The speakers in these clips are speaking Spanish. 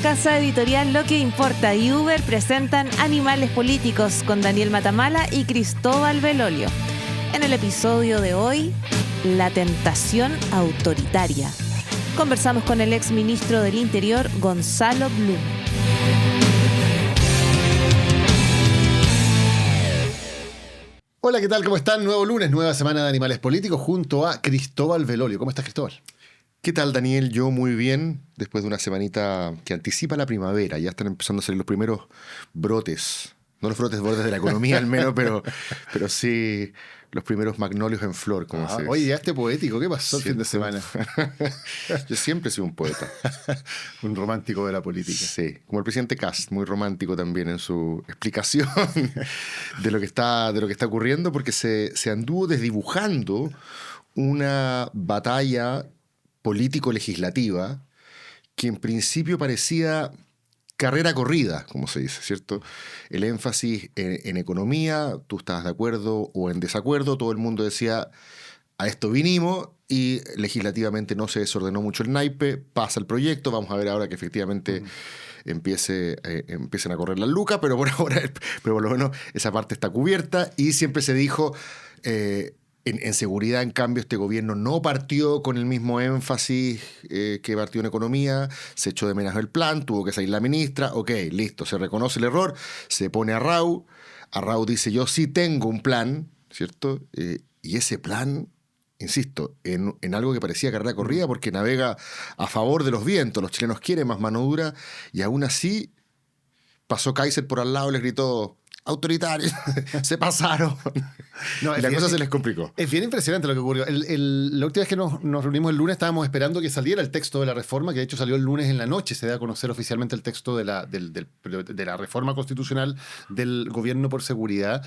Casa Editorial Lo que Importa y Uber presentan Animales Políticos con Daniel Matamala y Cristóbal Belolio. En el episodio de hoy, la tentación autoritaria. Conversamos con el exministro del Interior, Gonzalo Blum. Hola, ¿qué tal? ¿Cómo están? Nuevo lunes, nueva semana de Animales Políticos junto a Cristóbal Belolio. ¿Cómo estás, Cristóbal? ¿Qué tal, Daniel? Yo muy bien, después de una semanita que anticipa la primavera. Ya están empezando a salir los primeros brotes. No los brotes de la economía al menos, pero sí los primeros magnolios en flor, como se dice. Oye, ya poético. ¿Qué pasó el fin de semana? Yo siempre he sido un poeta. Un romántico de la política. Sí, como el presidente Kast, muy romántico también en su explicación de lo que está ocurriendo, porque se anduvo desdibujando una batalla político-legislativa que en principio parecía carrera corrida, como se dice, ¿cierto? El énfasis en economía, tú estabas de acuerdo o en desacuerdo, todo el mundo decía, a esto vinimos, y legislativamente no se desordenó mucho el naipe, pasa el proyecto, vamos a ver ahora que efectivamente empiecen a correr las lucas, pero por lo menos esa parte está cubierta, y siempre se dijo... En seguridad, en cambio, este gobierno no partió con el mismo énfasis que partió en economía, se echó de menos el plan, tuvo que salir la ministra, ok, listo, se reconoce el error, se pone a Arrau dice, yo sí tengo un plan, ¿cierto? Y ese plan, insisto, en algo que parecía carrera corrida, porque navega a favor de los vientos, los chilenos quieren más mano dura, y aún así pasó Kaiser por al lado y les gritó... autoritarios, se pasaron. No, y la cosa se les complicó. Es bien impresionante lo que ocurrió. La última vez que nos reunimos el lunes estábamos esperando que saliera el texto de la reforma, que de hecho salió el lunes en la noche. Se da a conocer oficialmente el texto de la reforma constitucional del gobierno por seguridad.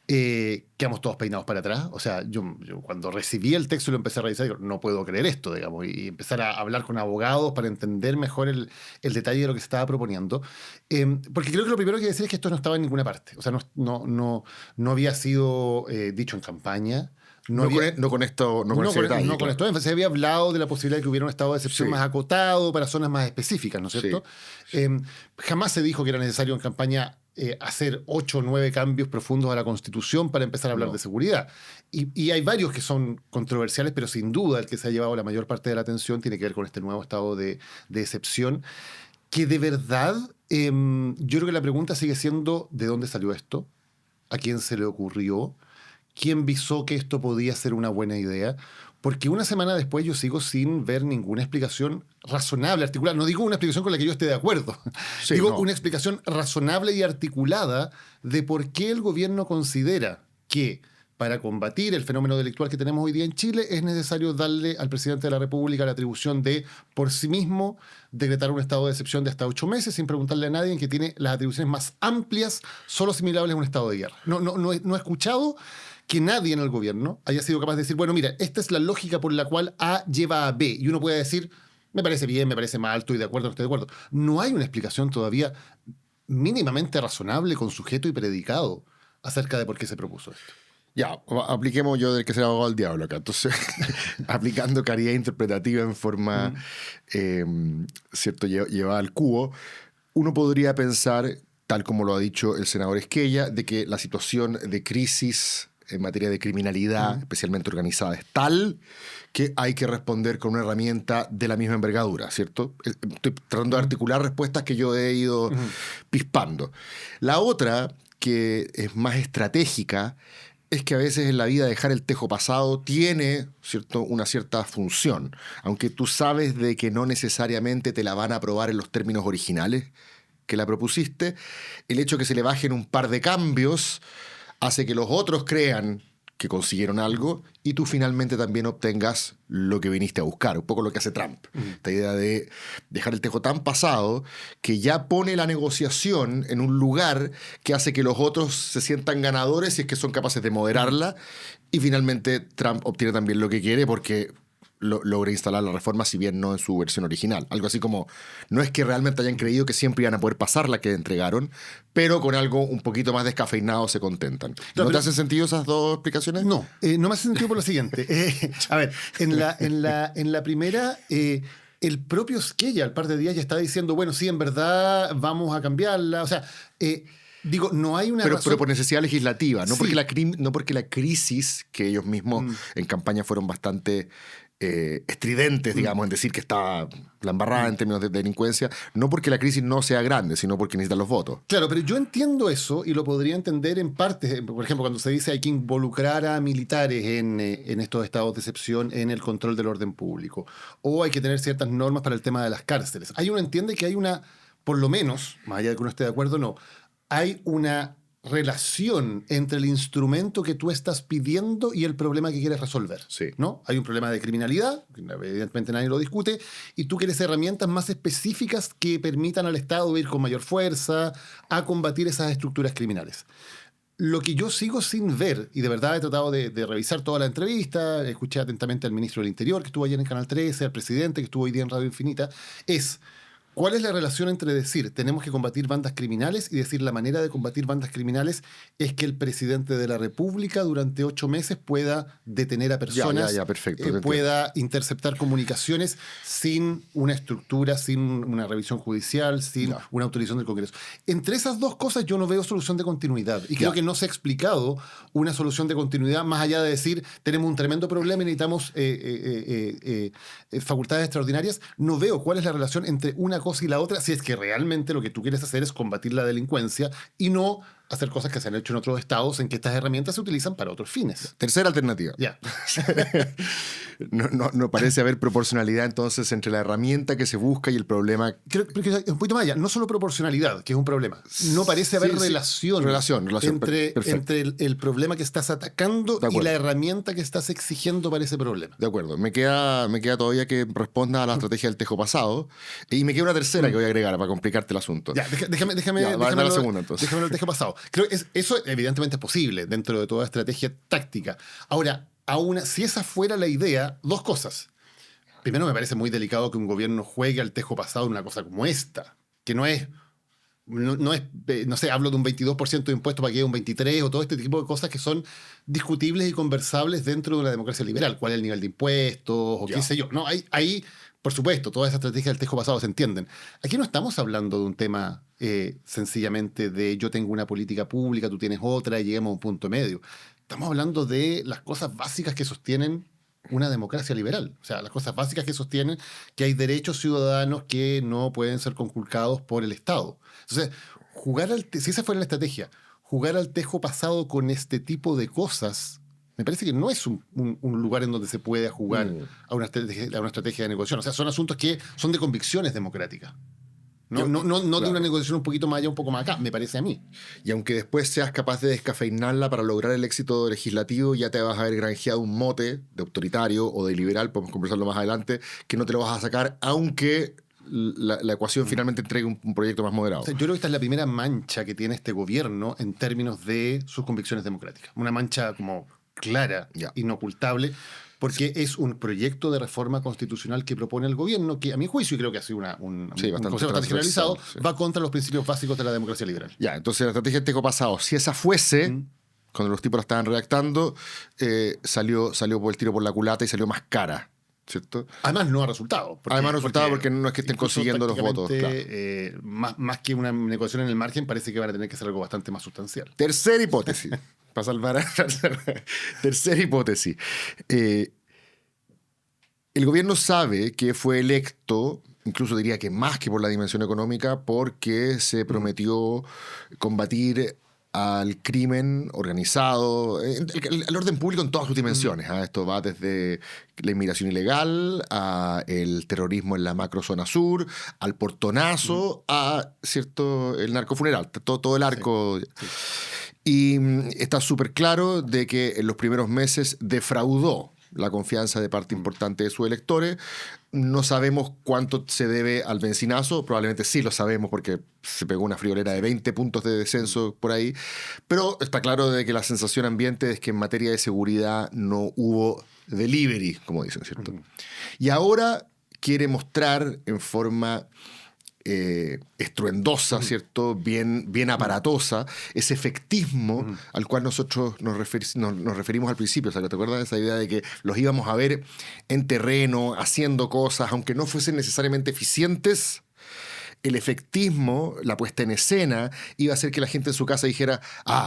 Quedamos todos peinados para atrás. O sea, yo cuando recibí el texto y lo empecé a revisar, digo, no puedo creer esto, digamos, y empezar a hablar con abogados para entender mejor el detalle de lo que se estaba proponiendo. Porque creo que lo primero que hay que decir es que esto no estaba en ninguna parte. O sea, no había sido dicho en campaña. No con esto Se había hablado de la posibilidad de que hubiera un estado de excepción más acotado para zonas más específicas, ¿no es cierto? Sí. Jamás se dijo que era necesario en campaña hacer 8 o 9 cambios profundos a la Constitución para empezar a hablar de seguridad. Y hay varios que son controversiales, pero sin duda el que se ha llevado la mayor parte de la atención tiene que ver con este nuevo estado de excepción, que de verdad yo creo que la pregunta sigue siendo ¿de dónde salió esto? ¿A quién se le ocurrió? ¿Quién visó que esto podía ser una buena idea? Porque una semana después yo sigo sin ver ninguna explicación razonable, articulada. No digo una explicación con la que yo esté de acuerdo. Una explicación razonable y articulada de por qué el gobierno considera que para combatir el fenómeno delictual que tenemos hoy día en Chile es necesario darle al presidente de la República la atribución de, por sí mismo, decretar un estado de excepción de hasta 8 meses sin preguntarle a nadie, en que tiene las atribuciones más amplias, solo similables a un estado de guerra. No he escuchado que nadie en el gobierno haya sido capaz de decir, bueno, mira, esta es la lógica por la cual A lleva a B. Y uno puede decir, me parece bien, me parece mal, estoy de acuerdo, no estoy de acuerdo. No hay una explicación todavía mínimamente razonable, con sujeto y predicado, acerca de por qué se propuso esto. Ya, apliquemos yo del que será abogado del diablo acá. Entonces, aplicando caridad interpretativa en forma, ¿cierto?, llevada al cubo, uno podría pensar, tal como lo ha dicho el senador Esquella, de que la situación de crisis en materia de criminalidad, especialmente organizada, es tal que hay que responder con una herramienta de la misma envergadura, ¿cierto? Estoy tratando de articular respuestas que yo he ido pispando. La otra, que es más estratégica, es que a veces en la vida dejar el tejo pasado tiene, ¿cierto?, una cierta función. Aunque tú sabes de que no necesariamente te la van a aprobar en los términos originales que la propusiste, el hecho que se le bajen un par de cambios hace que los otros crean que consiguieron algo y tú finalmente también obtengas lo que viniste a buscar, un poco lo que hace Trump. Esta idea de dejar el tejo tan pasado que ya pone la negociación en un lugar que hace que los otros se sientan ganadores si es que son capaces de moderarla, y finalmente Trump obtiene también lo que quiere porque logra instalar la reforma, si bien no en su versión original. Algo así como, no es que realmente hayan creído que siempre iban a poder pasar la que entregaron, pero con algo un poquito más descafeinado se contentan. ¿No te hacen sentido esas dos explicaciones? No me hace sentido por lo siguiente. A ver, en la primera... el propio Squella al par de días ya está diciendo, bueno, sí, en verdad vamos a cambiarla. O sea, digo, no hay una pero razón... por necesidad legislativa, no, Sí. no porque la crisis, que ellos mismos en campaña fueron bastante estridentes, digamos, en decir que estaba la embarrada en términos de delincuencia, no porque la crisis no sea grande, sino porque necesitan los votos. Claro, pero yo entiendo eso y lo podría entender en partes. Por ejemplo, cuando se dice hay que involucrar a militares en estos estados de excepción en el control del orden público, o hay que tener ciertas normas para el tema de las cárceles. Uno entiende que hay una, por lo menos, más allá de que uno esté de acuerdo o no, hay una relación entre el instrumento que tú estás pidiendo y el problema que quieres resolver. Sí. ¿No? Hay un problema de criminalidad, que evidentemente nadie lo discute, y tú quieres herramientas más específicas que permitan al Estado ir con mayor fuerza a combatir esas estructuras criminales. Lo que yo sigo sin ver, y de verdad he tratado de revisar toda la entrevista, escuché atentamente al ministro del Interior que estuvo ayer en Canal 13, al presidente que estuvo hoy día en Radio Infinita, es... ¿Cuál es la relación entre decir tenemos que combatir bandas criminales y decir la manera de combatir bandas criminales es que el presidente de la República durante 8 meses pueda detener a personas, perfecto, pueda interceptar comunicaciones sin una estructura, sin una revisión judicial, sin una autorización del Congreso? Entre esas dos cosas yo no veo solución de continuidad y creo que no se ha explicado una solución de continuidad más allá de decir tenemos un tremendo problema y necesitamos facultades extraordinarias. No veo cuál es la relación entre una cosa y la otra, si es que realmente lo que tú quieres hacer es combatir la delincuencia y no hacer cosas que se han hecho en otros estados en que estas herramientas se utilizan para otros fines. Tercera alternativa. Ya. No parece haber proporcionalidad entonces entre la herramienta que se busca y el problema. Creo que un poquito más allá, no solo proporcionalidad, que es un problema. No parece haber relación entre el problema que estás atacando y la herramienta que estás exigiendo para ese problema. De acuerdo. Me queda todavía que responda a la estrategia del tejo pasado. Y me queda una tercera que voy a agregar para complicarte el asunto. Ya, déjame la segunda, entonces. Déjame el tejo pasado. Creo que eso evidentemente es posible dentro de toda estrategia táctica. Ahora, si esa fuera la idea, dos cosas. Primero, me parece muy delicado que un gobierno juegue al tejo pasado en una cosa como esta, que no es, no sé, hablo de un 22% de impuestos para que haya un 23% o todo este tipo de cosas que son discutibles y conversables dentro de una democracia liberal. ¿Cuál es el nivel de impuestos o qué sé yo? No, ahí, por supuesto, toda esa estrategia del tejo pasado se entienden. Aquí no estamos hablando de un tema sencillamente de yo tengo una política pública, tú tienes otra y lleguemos a un punto medio. Estamos hablando de las cosas básicas que sostienen una democracia liberal. O sea, las cosas básicas que sostienen que hay derechos ciudadanos que no pueden ser conculcados por el Estado. Entonces, si esa fuera la estrategia, jugar al tejo pasado con este tipo de cosas, me parece que no es un lugar en donde se pueda jugar a una estrategia de negociación. O sea, son asuntos que son de convicciones democráticas. No de una negociación un poquito más allá, un poco más acá, me parece a mí. Y aunque después seas capaz de descafeinarla para lograr el éxito legislativo, ya te vas a haber granjeado un mote de autoritario o de liberal, podemos conversarlo más adelante, que no te lo vas a sacar, aunque la ecuación finalmente entregue un proyecto más moderado. O sea, yo creo que esta es la primera mancha que tiene este gobierno en términos de sus convicciones democráticas. Una mancha como clara, inocultable, porque es un proyecto de reforma constitucional que propone el gobierno, que a mi juicio, y creo que ha sido un concepto bastante generalizado, va contra los principios básicos de la democracia liberal. Ya, entonces la estrategia del tejo pasado, si esa fuese, cuando los tipos la estaban redactando, salió por el tiro por la culata y salió más cara, ¿cierto? Además no ha resultado. Porque no es que estén consiguiendo los votos. Claro. Más que una negociación en el margen, parece que van a tener que hacer algo bastante más sustancial. Tercera hipótesis. Para salvar a tercera hipótesis. El gobierno sabe que fue electo, incluso diría que más que por la dimensión económica, porque se prometió combatir al crimen organizado, el orden público en todas sus dimensiones. Esto va desde la inmigración ilegal, a el terrorismo en la macrozona sur, al portonazo, a el narcofuneral, todo el arco. Sí. Y está súper claro de que en los primeros meses defraudó la confianza de parte importante de sus electores. No sabemos cuánto se debe al bencinazo, probablemente sí lo sabemos porque se pegó una friolera de 20 puntos de descenso por ahí, pero está claro de que la sensación ambiente es que en materia de seguridad no hubo delivery, como dicen, ¿cierto? Y ahora quiere mostrar en forma estruendosa, ¿cierto? Bien aparatosa, ese efectismo al cual nosotros nos referimos al principio. O sea, ¿te acuerdas de esa idea de que los íbamos a ver en terreno, haciendo cosas, aunque no fuesen necesariamente eficientes? El efectismo, la puesta en escena, iba a hacer que la gente en su casa dijera,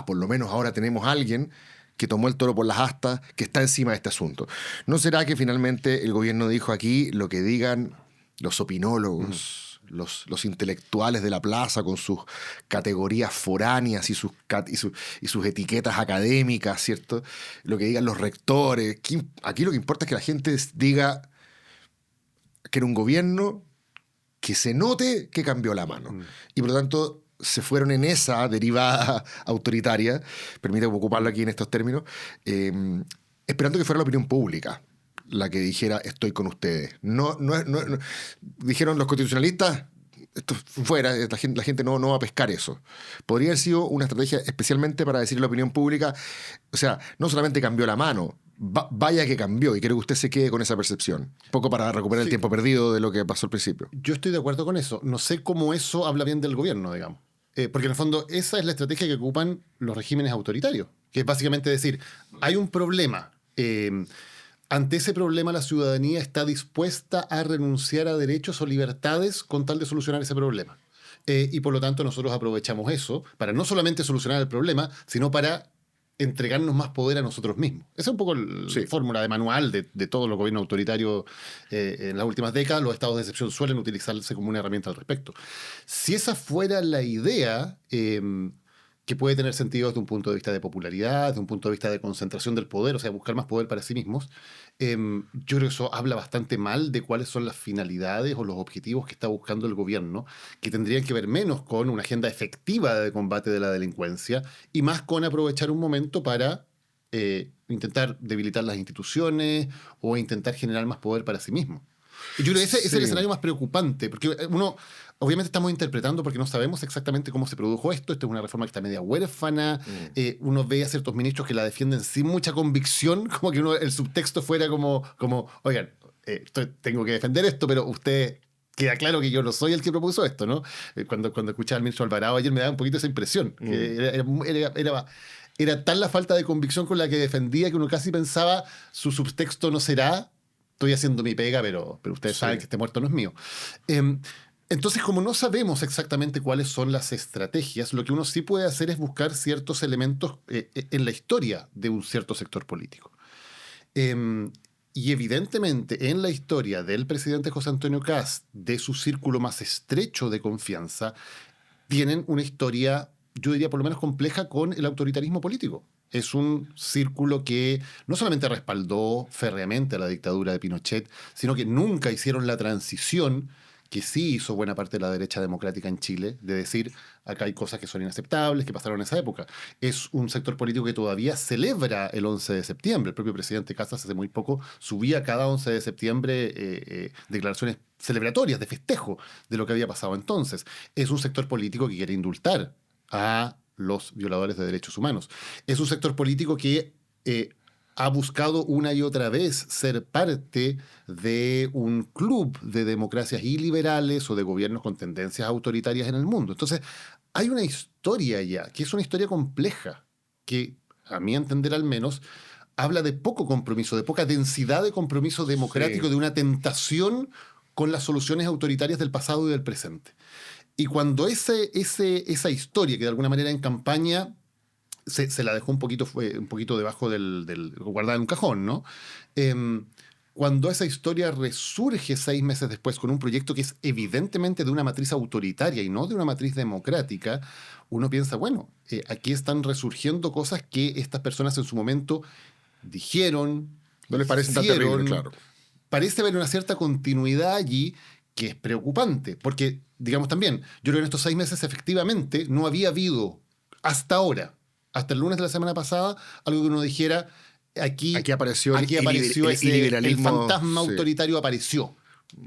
por lo menos ahora tenemos a alguien que tomó el toro por las astas, que está encima de este asunto. ¿No será que finalmente el gobierno dijo aquí lo que digan los opinólogos, los intelectuales de la plaza con sus categorías foráneas y sus etiquetas académicas, ¿cierto? Lo que digan los rectores. Aquí lo que importa es que la gente diga que era un gobierno que se note que cambió la mano. Y por lo tanto se fueron en esa derivada autoritaria, permítame ocuparlo aquí en estos términos, esperando que fuera la opinión pública la que dijera estoy con ustedes. No, dijeron los constitucionalistas, esto fuera, la gente no va a pescar eso. Podría haber sido una estrategia especialmente para decirle a la opinión pública, o sea, no solamente cambió la mano, vaya que cambió, y quiero que usted se quede con esa percepción. Un poco para recuperar el tiempo perdido de lo que pasó al principio. Yo estoy de acuerdo con eso. No sé cómo eso habla bien del gobierno, digamos. Porque en el fondo esa es la estrategia que ocupan los regímenes autoritarios, que es básicamente decir, hay un problema. Ante ese problema la ciudadanía está dispuesta a renunciar a derechos o libertades con tal de solucionar ese problema. Y por lo tanto nosotros aprovechamos eso para no solamente solucionar el problema, sino para entregarnos más poder a nosotros mismos. Esa es un poco la fórmula de manual de todos los gobiernos autoritarios en las últimas décadas. Los estados de excepción suelen utilizarse como una herramienta al respecto. Si esa fuera la idea, que puede tener sentido desde un punto de vista de popularidad, desde un punto de vista de concentración del poder, o sea, buscar más poder para sí mismos, yo creo que eso habla bastante mal de cuáles son las finalidades o los objetivos que está buscando el gobierno, que tendrían que ver menos con una agenda efectiva de combate de la delincuencia y más con aprovechar un momento para intentar debilitar las instituciones o intentar generar más poder para sí mismo. Y yo creo que ese es el escenario más preocupante, porque uno, obviamente estamos interpretando porque no sabemos exactamente cómo se produjo esto. Esto es una reforma que está media huérfana. Uno ve a ciertos ministros que la defienden sin mucha convicción, como que el subtexto fuera como oigan, tengo que defender esto, pero usted... Queda claro que yo no soy el que propuso esto, ¿no? Cuando escuchaba al ministro Alvarado ayer me daba un poquito esa impresión. Que era tal la falta de convicción con la que defendía que uno casi pensaba su subtexto no será estoy haciendo mi pega, pero ustedes saben que este muerto no es mío. Entonces, como no sabemos exactamente cuáles son las estrategias, lo que uno sí puede hacer es buscar ciertos elementos en la historia de un cierto sector político. Y evidentemente en la historia del presidente José Antonio Kast, de su círculo más estrecho de confianza, tienen una historia, yo diría por lo menos compleja, con el autoritarismo político. Es un círculo que no solamente respaldó férreamente a la dictadura de Pinochet, sino que nunca hicieron la transición que sí hizo buena parte de la derecha democrática en Chile, de decir, acá hay cosas que son inaceptables, que pasaron en esa época. Es un sector político que todavía celebra el 11 de septiembre. El propio presidente Casas hace muy poco subía cada 11 de septiembre declaraciones celebratorias, de festejo de lo que había pasado entonces. Es un sector político que quiere indultar a los violadores de derechos humanos. Es un sector político que ha buscado una y otra vez ser parte de un club de democracias iliberales o de gobiernos con tendencias autoritarias en el mundo. Entonces, hay una historia ya, que es una historia compleja, que, a mi entender al menos, habla de poco compromiso, de poca densidad de compromiso democrático, de una tentación con las soluciones autoritarias del pasado y del presente. Y cuando esa historia, que de alguna manera en campaña se la dejó un poquito debajo guardada en un cajón, ¿no? Cuando esa historia resurge 6 meses después con un proyecto que es evidentemente de una matriz autoritaria y no de una matriz democrática, uno piensa, bueno, aquí están resurgiendo cosas que estas personas en su momento dijeron, no les parece tan terrible, claro. Parece haber una cierta continuidad allí que es preocupante, porque, digamos también, yo creo que en estos 6 meses efectivamente no había habido hasta ahora, hasta el lunes de la semana pasada, algo que uno dijera, aquí apareció el liberalismo, el fantasma autoritario apareció.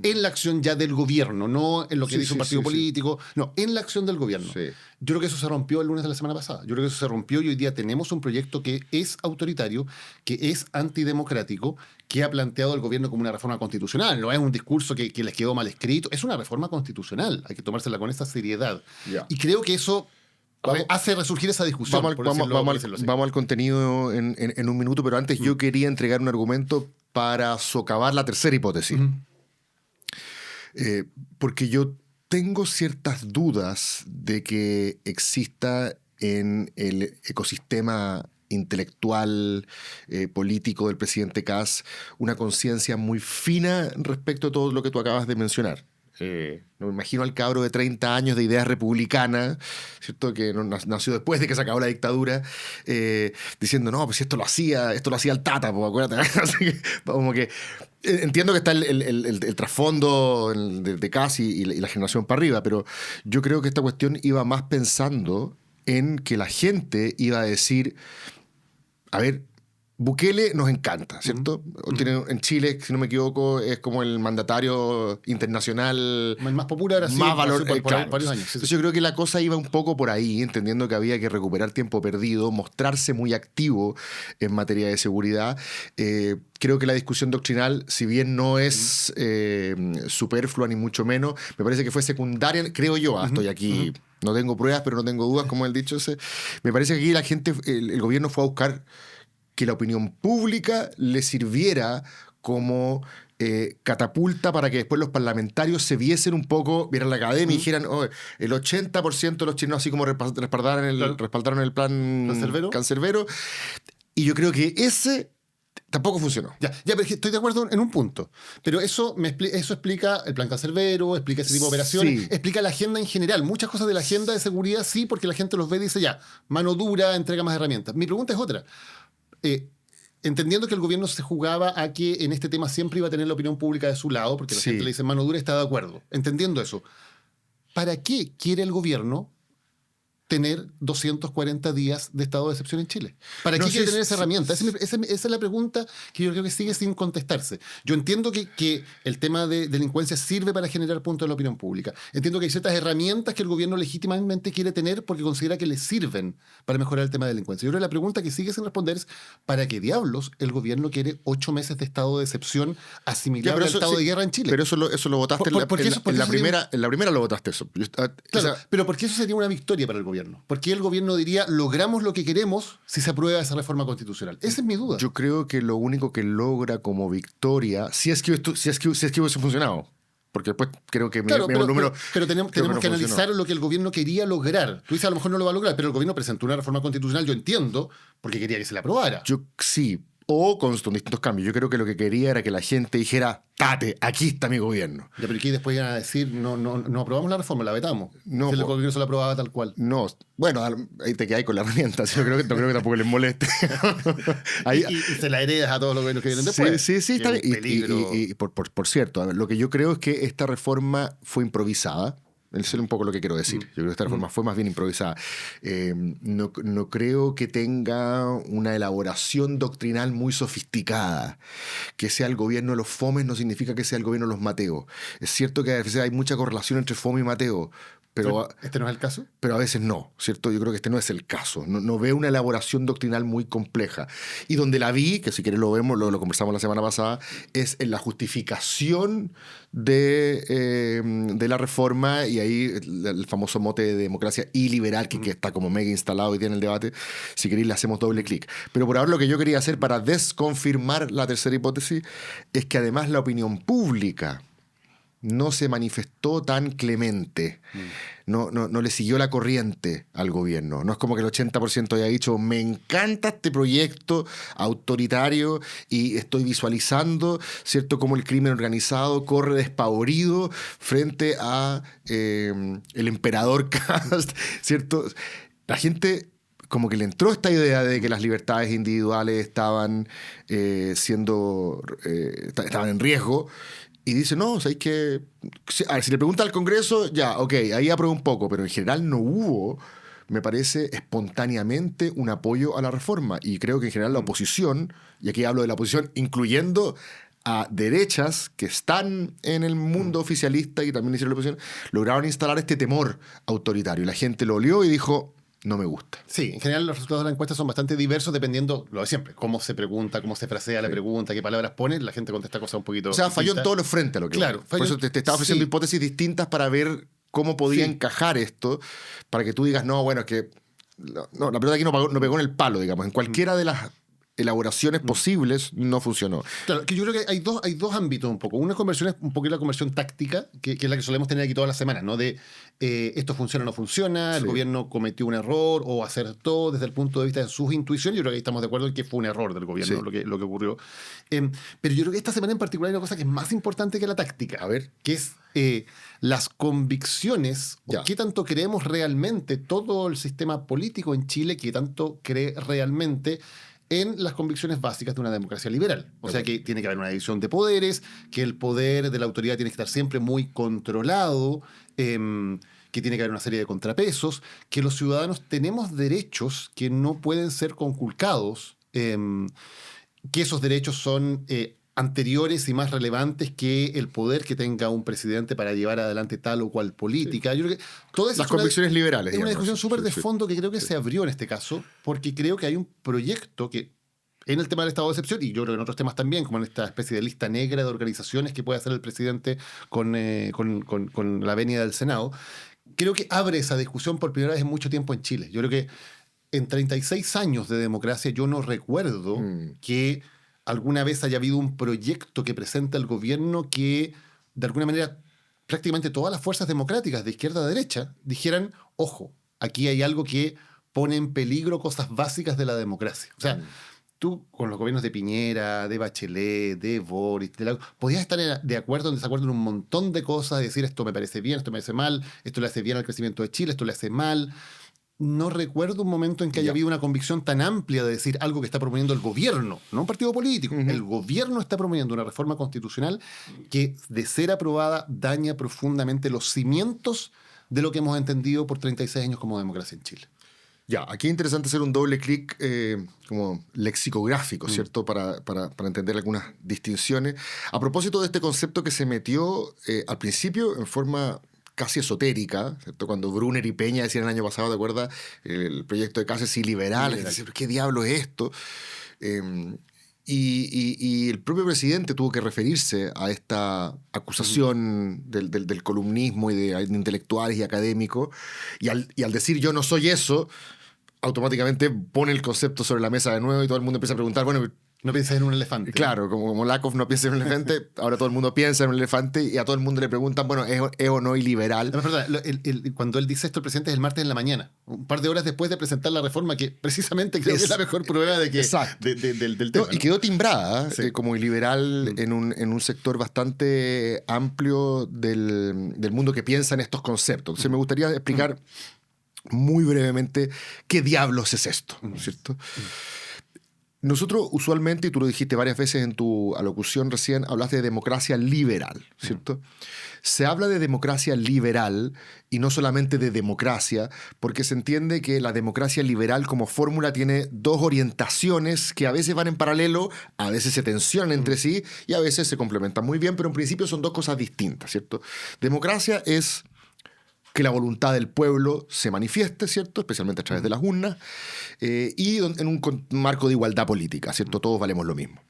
en la acción ya del gobierno, no en lo que dice un partido político, no, en la acción del gobierno. Sí. Yo creo que eso se rompió el lunes de la semana pasada. Yo creo que eso se rompió y hoy día tenemos un proyecto que es autoritario, que es antidemocrático, que ha planteado el gobierno como una reforma constitucional. No es un discurso que les quedó mal escrito, es una reforma constitucional. Hay que tomársela con esa seriedad. Ya. Y creo que eso hace resurgir esa discusión. Vamos al contenido en un minuto, pero antes yo quería entregar un argumento para socavar la tercera hipótesis. Porque yo tengo ciertas dudas de que exista en el ecosistema intelectual, político del presidente Kast una conciencia muy fina respecto a todo lo que tú acabas de mencionar. No me imagino al cabro de 30 años de ideas republicanas, ¿cierto? Que nació después de que se acabó la dictadura, diciendo, no, pues esto lo hacía el Tata, pues, acuérdate. Así que, como que entiendo que está el trasfondo de Kast y la generación para arriba, pero yo creo que esta cuestión iba más pensando en que la gente iba a decir, a ver, Bukele nos encanta, ¿cierto? En Chile, si no me equivoco, es como el mandatario internacional el más popular, así, más valor, por claro. varios años. Entonces yo creo que la cosa iba un poco por ahí, entendiendo que había que recuperar tiempo perdido, mostrarse muy activo en materia de seguridad. Creo que la discusión doctrinal, si bien no es superflua ni mucho menos, me parece que fue secundaria, creo yo, estoy aquí, no tengo pruebas, pero no tengo dudas, como el dicho ese. Me parece que aquí la gente, el gobierno fue a buscar que la opinión pública le sirviera como catapulta para que después los parlamentarios se viesen un poco, vieran la academia y dijeran, oh, el 80% de los chilenos así como respaldaron el plan Cancerbero. Y yo creo que ese tampoco funcionó. Ya, pero estoy de acuerdo en un punto. Pero eso explica el plan Cancerbero, explica ese tipo de operaciones, explica la agenda en general. Muchas cosas de la agenda de seguridad sí, porque la gente los ve y dice, ya, mano dura, entrega más herramientas. Mi pregunta es otra. Entendiendo que el gobierno se jugaba a que en este tema siempre iba a tener la opinión pública de su lado, porque la gente le dice mano dura, está de acuerdo. Entendiendo eso, ¿para qué quiere el gobierno tener 240 días de estado de excepción en Chile? ¿Para qué quiere tener esa herramienta? Esa es la pregunta que yo creo que sigue sin contestarse. Yo entiendo que el tema de delincuencia sirve para generar puntos en la opinión pública. Entiendo que hay ciertas herramientas que el gobierno legítimamente quiere tener porque considera que le sirven para mejorar el tema de delincuencia. Yo creo que la pregunta que sigue sin responder es ¿para qué diablos el gobierno quiere 8 meses de estado de excepción asimilable al estado de guerra en Chile? Pero eso lo votaste en la primera lo votaste eso. Claro, pero ¿por qué eso sería una victoria para el gobierno? ¿Por qué el gobierno diría logramos lo que queremos si se aprueba esa reforma constitucional? Esa es mi duda. Yo creo que lo único que logra como victoria, si es que hubiese funcionado, porque después creo que claro, mi número. Pero tenemos que analizar lo que el gobierno quería lograr. Tú dices, a lo mejor no lo va a lograr, pero el gobierno presentó una reforma constitucional, yo entiendo, porque quería que se la aprobara. Yo sí. O con distintos cambios. Yo creo que lo que quería era que la gente dijera, tate, aquí está mi gobierno. Ya, pero aquí después iban a decir, no aprobamos la reforma, la vetamos. No, si el gobierno se la aprobaba tal cual. No, bueno, ahí te quedas con la herramienta. No creo que tampoco les moleste. y se la heredas a todos los gobiernos que vienen después. Sí, está bien. Peligro. Y por cierto, a ver, lo que yo creo es que esta reforma fue improvisada. Eso es un poco lo que quiero decir. Yo creo que esta reforma fue más bien improvisada. No creo que tenga una elaboración doctrinal muy sofisticada. Que sea el gobierno de los fomes no significa que sea el gobierno de los mateos. Es cierto que a veces hay mucha correlación entre fome y mateo. Pero ¿este no es el caso? Pero a veces no, ¿cierto? Yo creo que este no es el caso. No veo una elaboración doctrinal muy compleja. Y donde la vi, que si quieres lo vemos, lo conversamos la semana pasada, es en la justificación de la reforma y ahí el famoso mote de democracia iliberal que está como mega instalado hoy día en el debate. Si queréis le hacemos doble clic. Pero por ahora lo que yo quería hacer para desconfirmar la tercera hipótesis es que además la opinión pública no se manifestó tan clemente, no le siguió la corriente al gobierno. No es como que el 80% haya dicho, me encanta este proyecto autoritario y estoy visualizando, ¿cierto?, cómo el crimen organizado corre despavorido frente a el emperador Kast, ¿cierto? La gente como que le entró esta idea de que las libertades individuales estaban estaban en riesgo. Y dice, no, o sea, hay que... A ver, si le pregunta al Congreso, ya, ok, ahí aprueba un poco, pero en general no hubo, me parece, espontáneamente un apoyo a la reforma. Y creo que en general la oposición, y aquí hablo de la oposición, incluyendo a derechas que están en el mundo oficialista y también hicieron la oposición, lograron instalar este temor autoritario. La gente lo olió y dijo, no me gusta. Sí, en general los resultados de la encuesta son bastante diversos dependiendo, lo de siempre, cómo se pregunta, cómo se frasea la pregunta, qué palabras pone, la gente contesta cosas un poquito O sea, falló en distintas. todos los frentes a lo que Claro, voy. Por eso te estaba ofreciendo hipótesis distintas para ver cómo podía encajar esto, para que tú digas, no, bueno, es que no, la pelota aquí no pegó en el palo, digamos. En cualquiera de las elaboraciones posibles no funcionó. Claro, que yo creo que hay dos ámbitos un poco. Una conversión es un poco la conversión táctica, que es la que solemos tener aquí todas las semanas, ¿no? De esto funciona o no funciona, el gobierno cometió un error o acertó desde el punto de vista de sus intuiciones. Yo creo que ahí estamos de acuerdo en que fue un error del gobierno lo que ocurrió. Pero yo creo que esta semana en particular hay una cosa que es más importante que la táctica. A ver. Que es las convicciones, o qué tanto creemos realmente todo el sistema político en Chile, qué tanto cree realmente en las convicciones básicas de una democracia liberal. O sea, que tiene que haber una división de poderes, que el poder de la autoridad tiene que estar siempre muy controlado, que tiene que haber una serie de contrapesos, que los ciudadanos tenemos derechos que no pueden ser conculcados, que esos derechos son anteriores y más relevantes que el poder que tenga un presidente para llevar adelante tal o cual política. Yo creo que todas las convicciones liberales. Es una discusión súper de fondo que creo que se abrió en este caso, porque creo que hay un proyecto que en el tema del estado de excepción, y yo creo que en otros temas también, como en esta especie de lista negra de organizaciones que puede hacer el presidente con la venia del Senado, creo que abre esa discusión por primera vez en mucho tiempo en Chile. Yo creo que en 36 años de democracia yo no recuerdo que alguna vez haya habido un proyecto que presenta el gobierno que, de alguna manera, prácticamente todas las fuerzas democráticas de izquierda a derecha dijeran, ojo, aquí hay algo que pone en peligro cosas básicas de la democracia. O sea, tú con los gobiernos de Piñera, de Bachelet, de Boric, podías estar de acuerdo o en desacuerdo en un montón de cosas, decir esto me parece bien, esto me parece mal, esto le hace bien al crecimiento de Chile, esto le hace mal. No recuerdo un momento en que haya habido una convicción tan amplia de decir algo que está promoviendo el gobierno, no un partido político. El gobierno está promoviendo una reforma constitucional que, de ser aprobada, daña profundamente los cimientos de lo que hemos entendido por 36 años como democracia en Chile. Ya, aquí es interesante hacer un doble clic como lexicográfico, ¿cierto? Para entender algunas distinciones. A propósito de este concepto que se metió al principio en forma casi esotérica, ¿cierto? Cuando Brunner y Peña decían el año pasado, ¿te acuerdas? El proyecto de Casas y liberales. Decían, ¿qué diablo es esto? Y el propio presidente tuvo que referirse a esta acusación del columnismo y de intelectuales y académicos. Y al decir yo no soy eso, automáticamente pone el concepto sobre la mesa de nuevo y todo el mundo empieza a preguntar, bueno, no piensas en un elefante. Claro, como Lakoff no piensa en un elefante, ahora todo el mundo piensa en un elefante y a todo el mundo le preguntan, bueno, ¿es o no iliberal? No, perdón, cuando él dice esto, el presidente es el martes en la mañana, un par de horas después de presentar la reforma, que precisamente creo que es la mejor prueba de que del tema. Y quedó timbrada como iliberal en un sector bastante amplio del mundo que piensa en estos conceptos. Entonces me gustaría explicar muy brevemente qué diablos es esto, ¿cierto? Nosotros usualmente, y tú lo dijiste varias veces en tu alocución recién, hablaste de democracia liberal, ¿cierto? Se habla de democracia liberal y no solamente de democracia, porque se entiende que la democracia liberal como fórmula tiene dos orientaciones que a veces van en paralelo, a veces se tensionan entre sí y a veces se complementan muy bien, pero en principio son dos cosas distintas, ¿cierto? Democracia es que la voluntad del pueblo se manifieste, ¿cierto? Especialmente a través de las urnas, y en un marco de igualdad política, ¿cierto? Todos valemos lo mismo.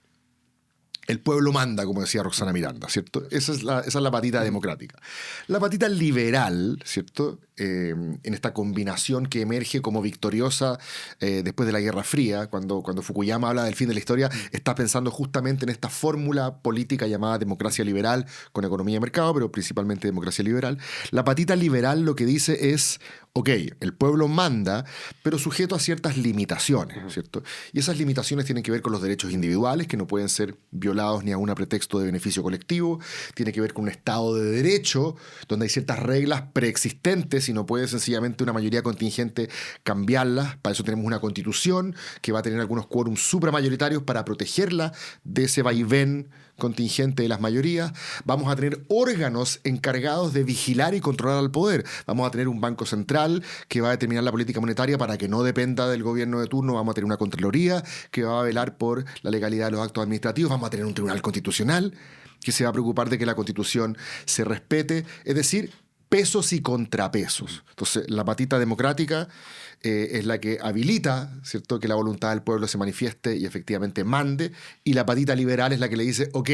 El pueblo manda, como decía Roxana Miranda, ¿cierto? Esa es la patita democrática. La patita liberal, ¿cierto? En esta combinación que emerge como victoriosa después de la Guerra Fría, cuando Fukuyama habla del fin de la historia, está pensando justamente en esta fórmula política llamada democracia liberal, con economía de mercado, pero principalmente democracia liberal. La patita liberal lo que dice es, ok, el pueblo manda, pero sujeto a ciertas limitaciones, ¿cierto? Y esas limitaciones tienen que ver con los derechos individuales, que no pueden ser violados ni aún a pretexto de beneficio colectivo. Tiene que ver con un Estado de Derecho, donde hay ciertas reglas preexistentes si no puede sencillamente una mayoría contingente cambiarlas. Para eso tenemos una constitución que va a tener algunos quórums supramayoritarios para protegerla de ese vaivén contingente de las mayorías. Vamos a tener órganos encargados de vigilar y controlar al poder. Vamos a tener un banco central que va a determinar la política monetaria para que no dependa del gobierno de turno. Vamos a tener una contraloría que va a velar por la legalidad de los actos administrativos. Vamos a tener un tribunal constitucional que se va a preocupar de que la Constitución se respete. Es decir, pesos y contrapesos. Entonces, la patita democrática es la que habilita, ¿cierto?, que la voluntad del pueblo se manifieste y efectivamente mande, y la patita liberal es la que le dice, ok,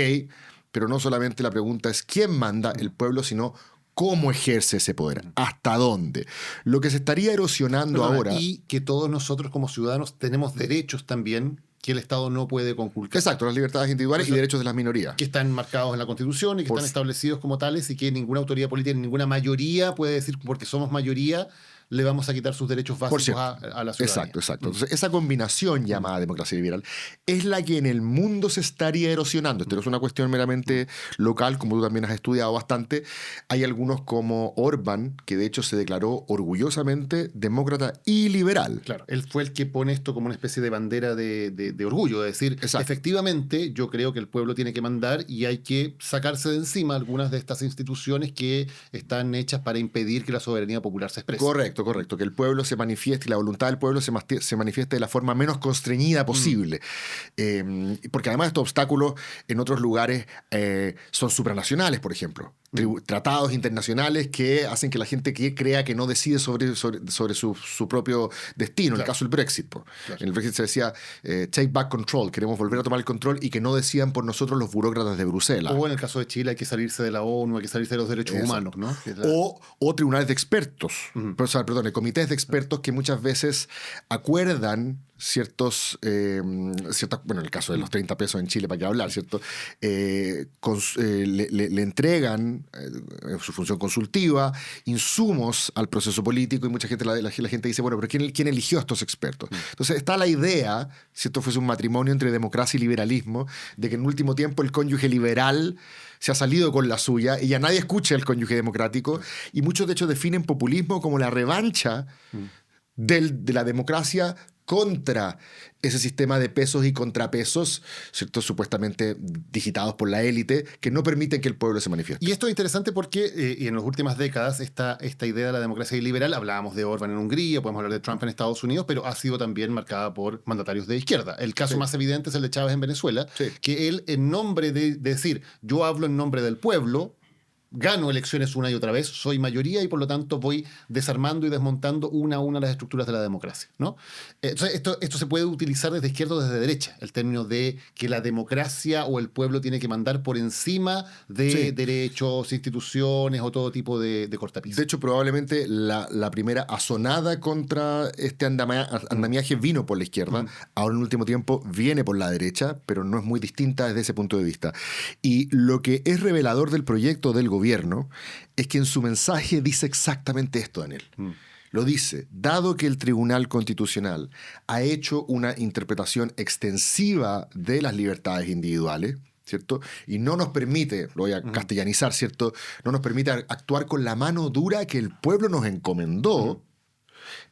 pero no solamente la pregunta es quién manda el pueblo, sino cómo ejerce ese poder, hasta dónde. Lo que se estaría erosionando ahora... Y que todos nosotros como ciudadanos tenemos derechos también que el Estado no puede conculcar. Exacto, las libertades individuales y derechos de las minorías. Que están marcados en la Constitución y que están establecidos como tales y que ninguna autoridad política, ninguna mayoría puede decir, porque somos mayoría, le vamos a quitar sus derechos básicos a la ciudadanía. Exacto. Entonces, esa combinación llamada democracia liberal es la que en el mundo se estaría erosionando. Esto no es una cuestión meramente local, como tú también has estudiado bastante. Hay algunos como Orbán, que de hecho se declaró orgullosamente demócrata y liberal. Claro, él fue el que pone esto como una especie de bandera de orgullo, de decir, efectivamente, yo creo que el pueblo tiene que mandar y hay que sacarse de encima algunas de estas instituciones que están hechas para impedir que la soberanía popular se exprese. Correcto, que el pueblo se manifieste y la voluntad del pueblo se manifieste de la forma menos constreñida posible. Porque además estos obstáculos en otros lugares son supranacionales, por ejemplo. Tratados internacionales que hacen que la gente crea que no decide sobre su propio destino. En el caso del Brexit. En el Brexit se decía take back control, queremos volver a tomar el control y que no decidan por nosotros los burócratas de Bruselas. O en el caso de Chile hay que salirse de la ONU, hay que salirse de los derechos humanos, ¿no? O tribunales de expertos, comités de expertos que muchas veces acuerdan en el caso de los 30 pesos en Chile, para qué hablar, ¿cierto? Le entregan en su función consultiva insumos al proceso político y mucha gente, la gente dice, bueno, pero ¿quién eligió a estos expertos? Entonces está la idea, si esto fuese un matrimonio entre democracia y liberalismo, de que en último tiempo el cónyuge liberal se ha salido con la suya y ya nadie escucha al cónyuge democrático, y muchos de hecho definen populismo como la revancha de la democracia contra ese sistema de pesos y contrapesos, ¿cierto?, supuestamente digitados por la élite, que no permiten que el pueblo se manifieste. Y esto es interesante porque y en las últimas décadas esta idea de la democracia liberal, hablábamos de Orbán en Hungría, podemos hablar de Trump en Estados Unidos, pero ha sido también marcada por mandatarios de izquierda. El caso más evidente es el de Chávez en Venezuela, que él, en nombre de decir, yo hablo en nombre del pueblo, gano elecciones una y otra vez, soy mayoría y por lo tanto voy desarmando y desmontando una a una las estructuras de la democracia, ¿no? Entonces esto se puede utilizar desde izquierda o desde derecha, el término de que la democracia o el pueblo tiene que mandar por encima de derechos, instituciones o todo tipo de cortapisas. De hecho, probablemente la primera asonada contra este andamiaje vino por la izquierda, ahora en último tiempo viene por la derecha, pero no es muy distinta desde ese punto de vista. Y lo que es revelador del proyecto del gobierno es que en su mensaje dice exactamente esto, Daniel. Lo dice, dado que el Tribunal Constitucional ha hecho una interpretación extensiva de las libertades individuales, ¿cierto? Y no nos permite, lo voy a castellanizar, ¿cierto? No nos permite actuar con la mano dura que el pueblo nos encomendó,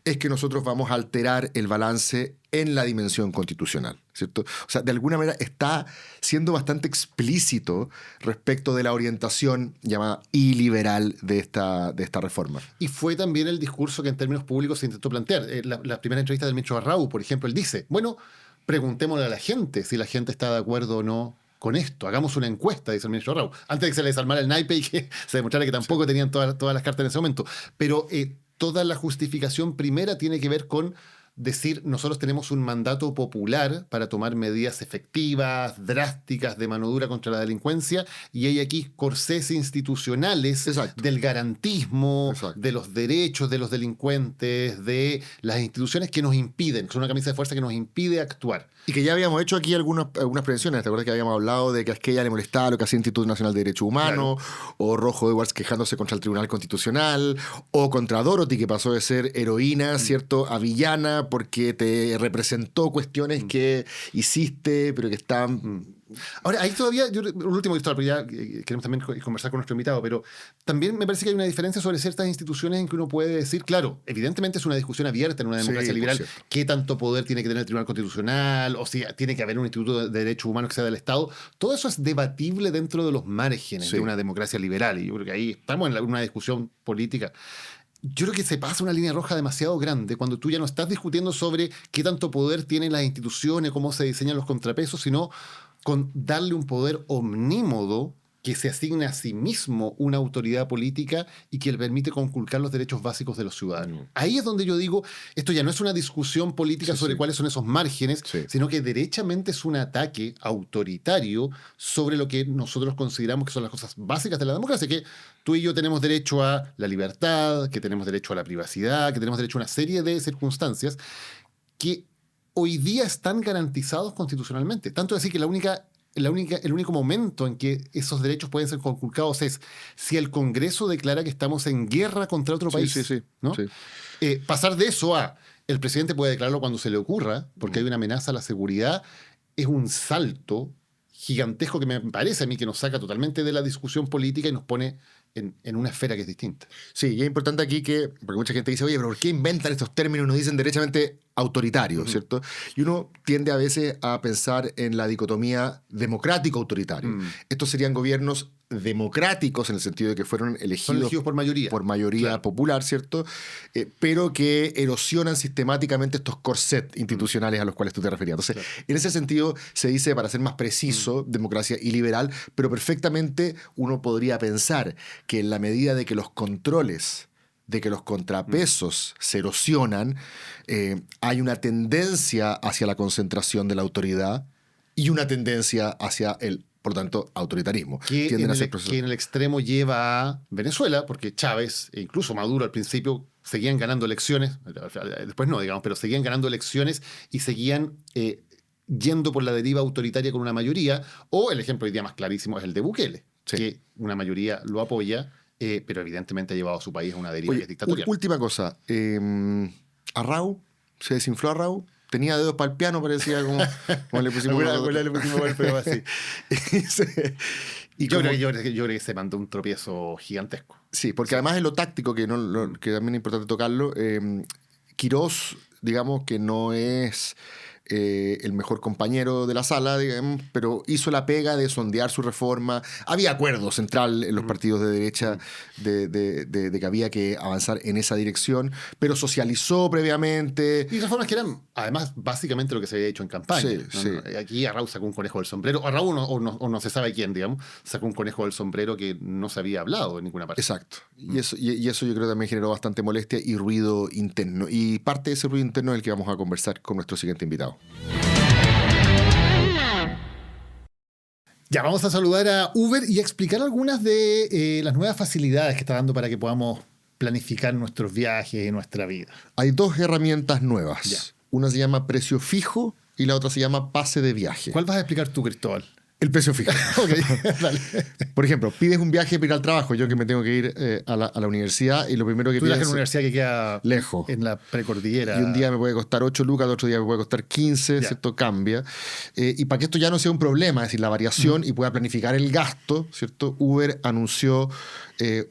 es que nosotros vamos a alterar el balance en la dimensión constitucional, ¿cierto? O sea, de alguna manera está siendo bastante explícito respecto de la orientación llamada iliberal de esta reforma. Y fue también el discurso que en términos públicos se intentó plantear. La primera entrevista del ministro Arrau, por ejemplo, él dice, bueno, preguntémosle a la gente si la gente está de acuerdo o no con esto. Hagamos una encuesta, dice el ministro Arrau, antes de que se le desarmara el naipe y que se demostrara que tampoco tenían todas las cartas en ese momento. Pero toda la justificación primera tiene que ver con decir, nosotros tenemos un mandato popular para tomar medidas efectivas, drásticas, de mano dura contra la delincuencia, y hay aquí corsés institucionales del garantismo, de los derechos de los delincuentes, de las instituciones que nos impiden, que son una camisa de fuerza que nos impide actuar. Y que ya habíamos hecho aquí algunas prevenciones. ¿Te acuerdas que habíamos hablado de que a Esquella le molestaba lo que hacía el Instituto Nacional de Derechos Humanos, o Rojo Edwards quejándose contra el Tribunal Constitucional, o contra Dorothy, que pasó de ser heroína, ¿cierto?, a villana, porque te representó cuestiones que hiciste, pero que estaban Ahora, ahí todavía, un último Cristóbal, porque ya queremos también conversar con nuestro invitado, pero también me parece que hay una diferencia sobre ciertas instituciones en que uno puede decir, claro, evidentemente es una discusión abierta en una democracia liberal, qué tanto poder tiene que tener el Tribunal Constitucional, o si tiene que haber un instituto de derechos humanos que sea del Estado. Todo eso es debatible dentro de los márgenes de una democracia liberal, y yo creo que ahí estamos en una discusión política. Yo creo que se pasa una línea roja demasiado grande cuando tú ya no estás discutiendo sobre qué tanto poder tienen las instituciones, cómo se diseñan los contrapesos, sino con darle un poder omnímodo que se asigne a sí mismo una autoridad política y que le permite conculcar los derechos básicos de los ciudadanos. Ahí es donde yo digo, esto ya no es una discusión política sobre cuáles son esos márgenes, sino que derechamente es un ataque autoritario sobre lo que nosotros consideramos que son las cosas básicas de la democracia, que tú y yo tenemos derecho a la libertad, que tenemos derecho a la privacidad, que tenemos derecho a una serie de circunstancias que hoy día están garantizados constitucionalmente. Tanto es decir que el único momento en que esos derechos pueden ser conculcados es si el Congreso declara que estamos en guerra contra otro país. ¿No? Pasar de eso a el presidente puede declararlo cuando se le ocurra, porque hay una amenaza a la seguridad, es un salto gigantesco que me parece a mí que nos saca totalmente de la discusión política y nos pone en una esfera que es distinta. Sí, y es importante aquí porque mucha gente dice, oye, pero ¿por qué inventan estos términos y nos dicen derechamente autoritario, ¿cierto? Y uno tiende a veces a pensar en la dicotomía democrático-autoritario. Estos serían gobiernos democráticos en el sentido de que fueron elegidos por mayoría popular, ¿cierto? Pero que erosionan sistemáticamente estos corsets institucionales a los cuales tú te referías. Entonces, en ese sentido se dice, para ser más preciso, democracia y liberal, pero perfectamente uno podría pensar que en la medida de que los controles, de que los contrapesos se erosionan, hay una tendencia hacia la concentración de la autoridad y una tendencia hacia el, por tanto, autoritarismo. Que en el extremo lleva a Venezuela, porque Chávez e incluso Maduro al principio seguían ganando elecciones, después no, digamos, pero seguían ganando elecciones y seguían yendo por la deriva autoritaria con una mayoría, o el ejemplo hoy día más clarísimo es el de Bukele, que una mayoría lo apoya, pero evidentemente ha llevado a su país a una deriva que es dictatorial. Última cosa, Arrau, se desinfló Arrau, tenía dedos para el piano, parecía como le pusimos pero así. Y yo creo que se mandó un tropiezo gigantesco. Sí, porque además en lo táctico, que también es importante tocarlo, Quirós, digamos que no es el mejor compañero de la sala, digamos, pero hizo la pega de sondear su reforma. Había acuerdo central en los partidos de derecha de que había que avanzar en esa dirección, pero socializó previamente. Y reformas que eran, además, básicamente lo que se había hecho en campaña. Aquí Arrau sacó un conejo del sombrero. Arrau o no se sabe quién, digamos, sacó un conejo del sombrero que no se había hablado en ninguna parte. Exacto. Y eso yo creo también generó bastante molestia y ruido interno. Y parte de ese ruido interno es el que vamos a conversar con nuestro siguiente invitado. Ya, vamos a saludar a Uber y a explicar algunas de las nuevas facilidades que está dando para que podamos planificar nuestros viajes y nuestra vida. Hay dos herramientas nuevas. Una se llama precio fijo y la otra se llama pase de viaje. ¿Cuál vas a explicar tú, Cristóbal? El precio fijo. Okay, dale. Por ejemplo, pides un viaje para ir al trabajo, yo que me tengo que ir a la universidad, y lo primero que pides... Tú viajas a una universidad que queda lejos, en la precordillera. Y un día me puede costar 8 lucas, el otro día me puede costar 15, ¿cierto? Cambia. Y para que esto ya no sea un problema, es decir, la variación, y pueda planificar el gasto, ¿cierto? Uber anunció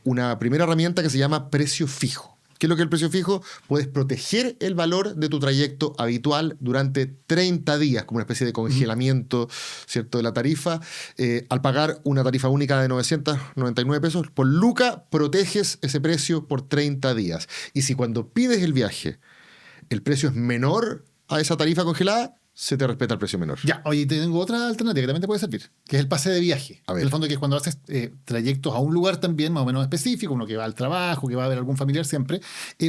una primera herramienta que se llama precio fijo. ¿Qué es lo que es el precio fijo? Puedes proteger el valor de tu trayecto habitual durante 30 días, como una especie de congelamiento, ¿cierto?, de la tarifa. Al pagar una tarifa única de 999 pesos, por luca proteges ese precio por 30 días. Y si cuando pides el viaje el precio es menor a esa tarifa congelada, se te respeta el precio menor. Ya, oye, tengo otra alternativa que también te puede servir, que es el pase de viaje. En el fondo, que es cuando haces trayectos a un lugar también más o menos específico, uno que va al trabajo, que va a ver algún familiar siempre,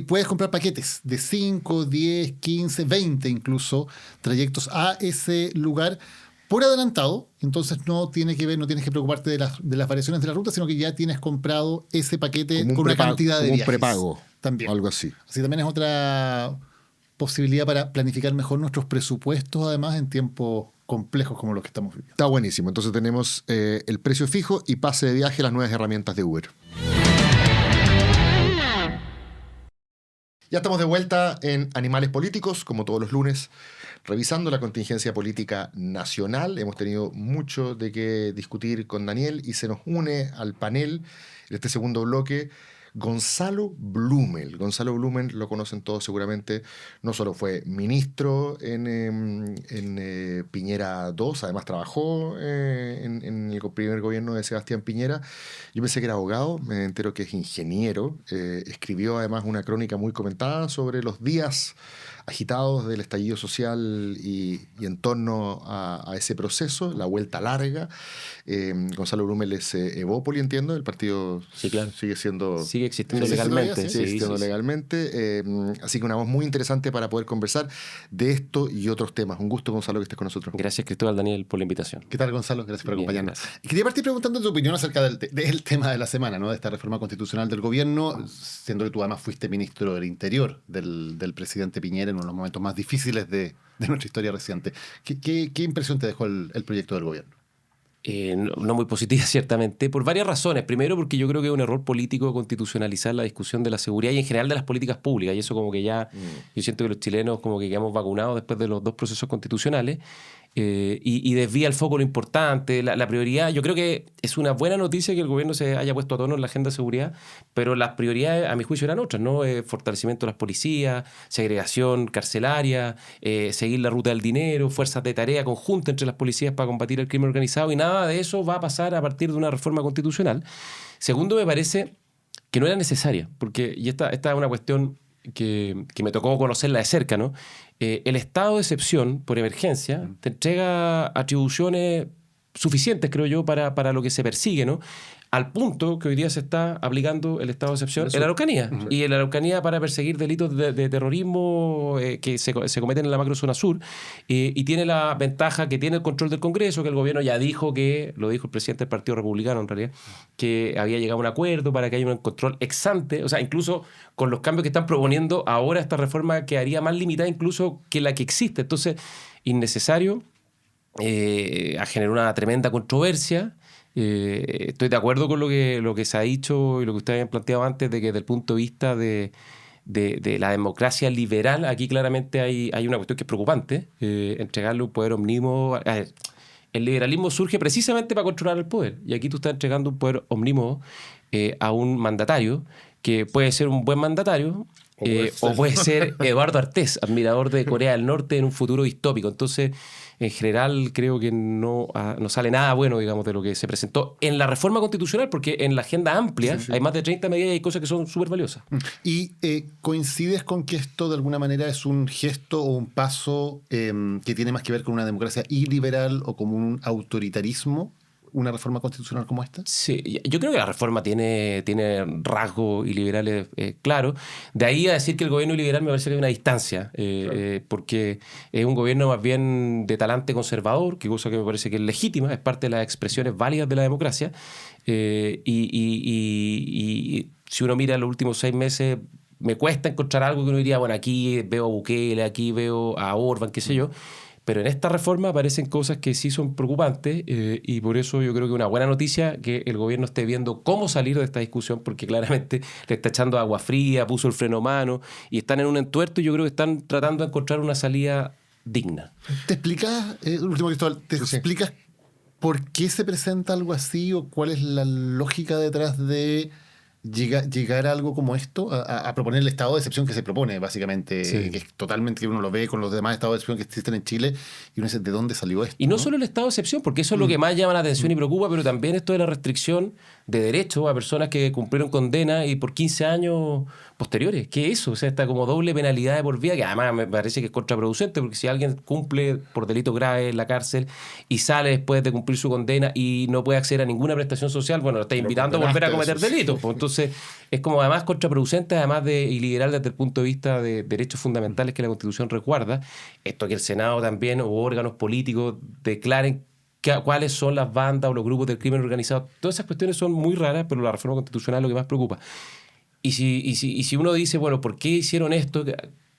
puedes comprar paquetes de 5, 10, 15, 20 incluso trayectos a ese lugar por adelantado. Entonces no tienes que preocuparte de las variaciones de la ruta, sino que ya tienes comprado ese paquete con una cantidad de viajes. Un prepago. También. Algo así. Así también es otra posibilidad para planificar mejor nuestros presupuestos, además en tiempos complejos como los que estamos viviendo. Está buenísimo. Entonces tenemos el precio fijo y pase de viaje, las nuevas herramientas de Uber. Ya estamos de vuelta en Animales Políticos, como todos los lunes, revisando la contingencia política nacional. Hemos tenido mucho de qué discutir con Daniel y se nos une al panel en este segundo bloque Gonzalo Blumel. Gonzalo Blumel lo conocen todos seguramente, no solo fue ministro en Piñera II, además trabajó en el primer gobierno de Sebastián Piñera. Yo pensé que era abogado, me entero que es ingeniero. Escribió además una crónica muy comentada sobre los días agitados del estallido social y en torno a ese proceso, la vuelta larga. Gonzalo Blumel es Evópoli, entiendo, el partido sí, claro. sigue existiendo legalmente. Sigue existiendo legalmente. Así que una voz muy interesante para poder conversar de esto y otros temas. Un gusto, Gonzalo, que estés con nosotros. Gracias, Cristóbal, Daniel, por la invitación. ¿Qué tal, Gonzalo? Gracias por acompañarnos. Gracias. Quería partir preguntando tu opinión acerca del tema de la semana, ¿no? De esta reforma constitucional del gobierno, siendo que tú además fuiste ministro del Interior del presidente Piñera en uno de los momentos más difíciles de nuestra historia reciente. ¿Qué impresión te dejó el proyecto del gobierno? No muy positiva, ciertamente, por varias razones. Primero, porque yo creo que es un error político constitucionalizar la discusión de la seguridad y en general de las políticas públicas. Y eso como que ya, yo siento que los chilenos como que quedamos vacunados después de los dos procesos constitucionales. Y desvía el foco lo importante, la prioridad. Yo creo que es una buena noticia que el gobierno se haya puesto a tono en la agenda de seguridad, pero las prioridades, a mi juicio, eran otras, ¿no? Fortalecimiento de las policías, segregación carcelaria, seguir la ruta del dinero, fuerzas de tarea conjunta entre las policías para combatir el crimen organizado, y nada de eso va a pasar a partir de una reforma constitucional. Segundo, me parece que no era necesaria, porque, y esta es una cuestión que me tocó conocerla de cerca, ¿no? El estado de excepción por emergencia te entrega atribuciones suficientes, creo yo, para lo que se persigue, ¿no? Al punto que hoy día se está aplicando el estado de excepción en la Araucanía. Y en la Araucanía para perseguir delitos de terrorismo que se cometen en la macrozona sur. Y tiene la ventaja que tiene el control del Congreso, que el gobierno ya dijo lo dijo el presidente del Partido Republicano en realidad, que había llegado a un acuerdo para que haya un control ex ante. O sea, incluso con los cambios que están proponiendo ahora, esta reforma quedaría más limitada incluso que la que existe. Entonces, innecesario, ha generado una tremenda controversia. Estoy de acuerdo con lo que se ha dicho y lo que ustedes habían planteado antes, de que desde el punto de vista de la democracia liberal, aquí claramente hay una cuestión que es preocupante, entregarle un poder omnímodo. El liberalismo surge precisamente para controlar el poder, y aquí tú estás entregando un poder omnímodo a un mandatario que puede ser un buen mandatario, o puede ser Eduardo Artés, admirador de Corea del Norte en un futuro distópico. Entonces, en general, creo que no sale nada bueno, digamos, de lo que se presentó en la reforma constitucional, porque en la agenda amplia hay más de 30 medidas y hay cosas que son súper valiosas. ¿Y coincides con que esto de alguna manera es un gesto o un paso que tiene más que ver con una democracia iliberal o como un autoritarismo? ¿Una reforma constitucional como esta? Sí, yo creo que la reforma tiene rasgos iliberales claros. De ahí a decir que el gobierno iliberal me parece que hay una distancia, claro. Porque es un gobierno más bien de talante conservador, que cosa que me parece que es legítima, es parte de las expresiones válidas de la democracia. Y si uno mira los últimos 6 meses, me cuesta encontrar algo que uno diría, bueno, aquí veo a Bukele, aquí veo a Orbán, qué sé yo. Pero en esta reforma aparecen cosas que sí son preocupantes, y por eso yo creo que es una buena noticia que el gobierno esté viendo cómo salir de esta discusión, porque claramente le está echando agua fría, puso el freno a mano y están en un entuerto, y yo creo que están tratando de encontrar una salida digna. ¿Te explicas, último Cristóbal, explicas por qué se presenta algo así o cuál es la lógica detrás de llegar a algo como esto, a proponer el estado de excepción que se propone, básicamente, sí. Que es totalmente, que uno lo ve con los demás estados de excepción que existen en Chile, y uno dice, ¿de dónde salió esto? Y no solo el estado de excepción, porque eso es lo que más llama la atención y preocupa, pero también esto de la restricción de derechos a personas que cumplieron condena y por 15 años posteriores. ¿Qué es eso? O sea, está como doble penalidad de por vida, que además me parece que es contraproducente, porque si alguien cumple por delitos graves en la cárcel y sale después de cumplir su condena y no puede acceder a ninguna prestación social, bueno, lo está invitando a volver a cometer delitos. Pues entonces, es como además contraproducente, además de iliberal desde el punto de vista de derechos fundamentales que la Constitución resguarda. Esto que el Senado también o órganos políticos declaren cuáles son las bandas o los grupos del crimen organizado. Todas esas cuestiones son muy raras, pero la reforma constitucional es lo que más preocupa. Y si uno dice, bueno, ¿por qué hicieron esto?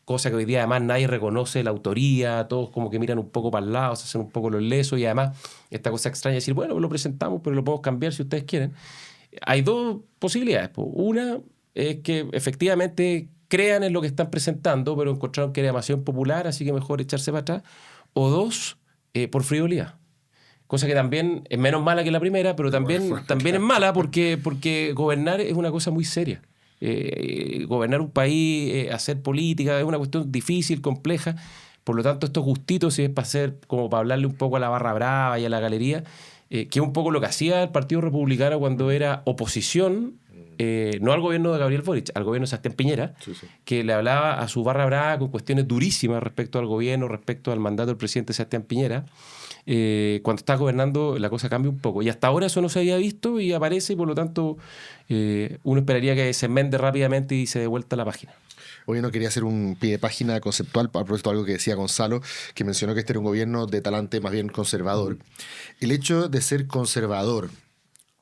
Cosa que hoy día además nadie reconoce la autoría, todos como que miran un poco para el lado, se hacen un poco los lesos, y además esta cosa extraña de decir, bueno, lo presentamos, pero lo podemos cambiar si ustedes quieren. Hay dos posibilidades. Una es que efectivamente crean en lo que están presentando, pero encontraron que era demasiado impopular, así que mejor echarse para atrás. O dos, por frivolidad. Cosa que también es menos mala que la primera, pero también es mala porque gobernar es una cosa muy seria. Gobernar un país, hacer política, es una cuestión difícil, compleja. Por lo tanto, estos gustitos, si es para hacer, como para hablarle un poco a la barra brava y a la galería, que es un poco lo que hacía el Partido Republicano cuando era oposición, no al gobierno de Gabriel Boric, al gobierno de Sebastián Piñera, que le hablaba a su barra brava con cuestiones durísimas respecto al gobierno, respecto al mandato del presidente Sebastián Piñera. Cuando está gobernando la cosa cambia un poco. Y hasta ahora eso no se había visto y aparece, y por lo tanto uno esperaría que se enmende rápidamente y se dé vuelta a la página. Hoy no quería hacer un pie de página conceptual a propósito de algo que decía Gonzalo, que mencionó que este era un gobierno de talante más bien conservador. El hecho de ser conservador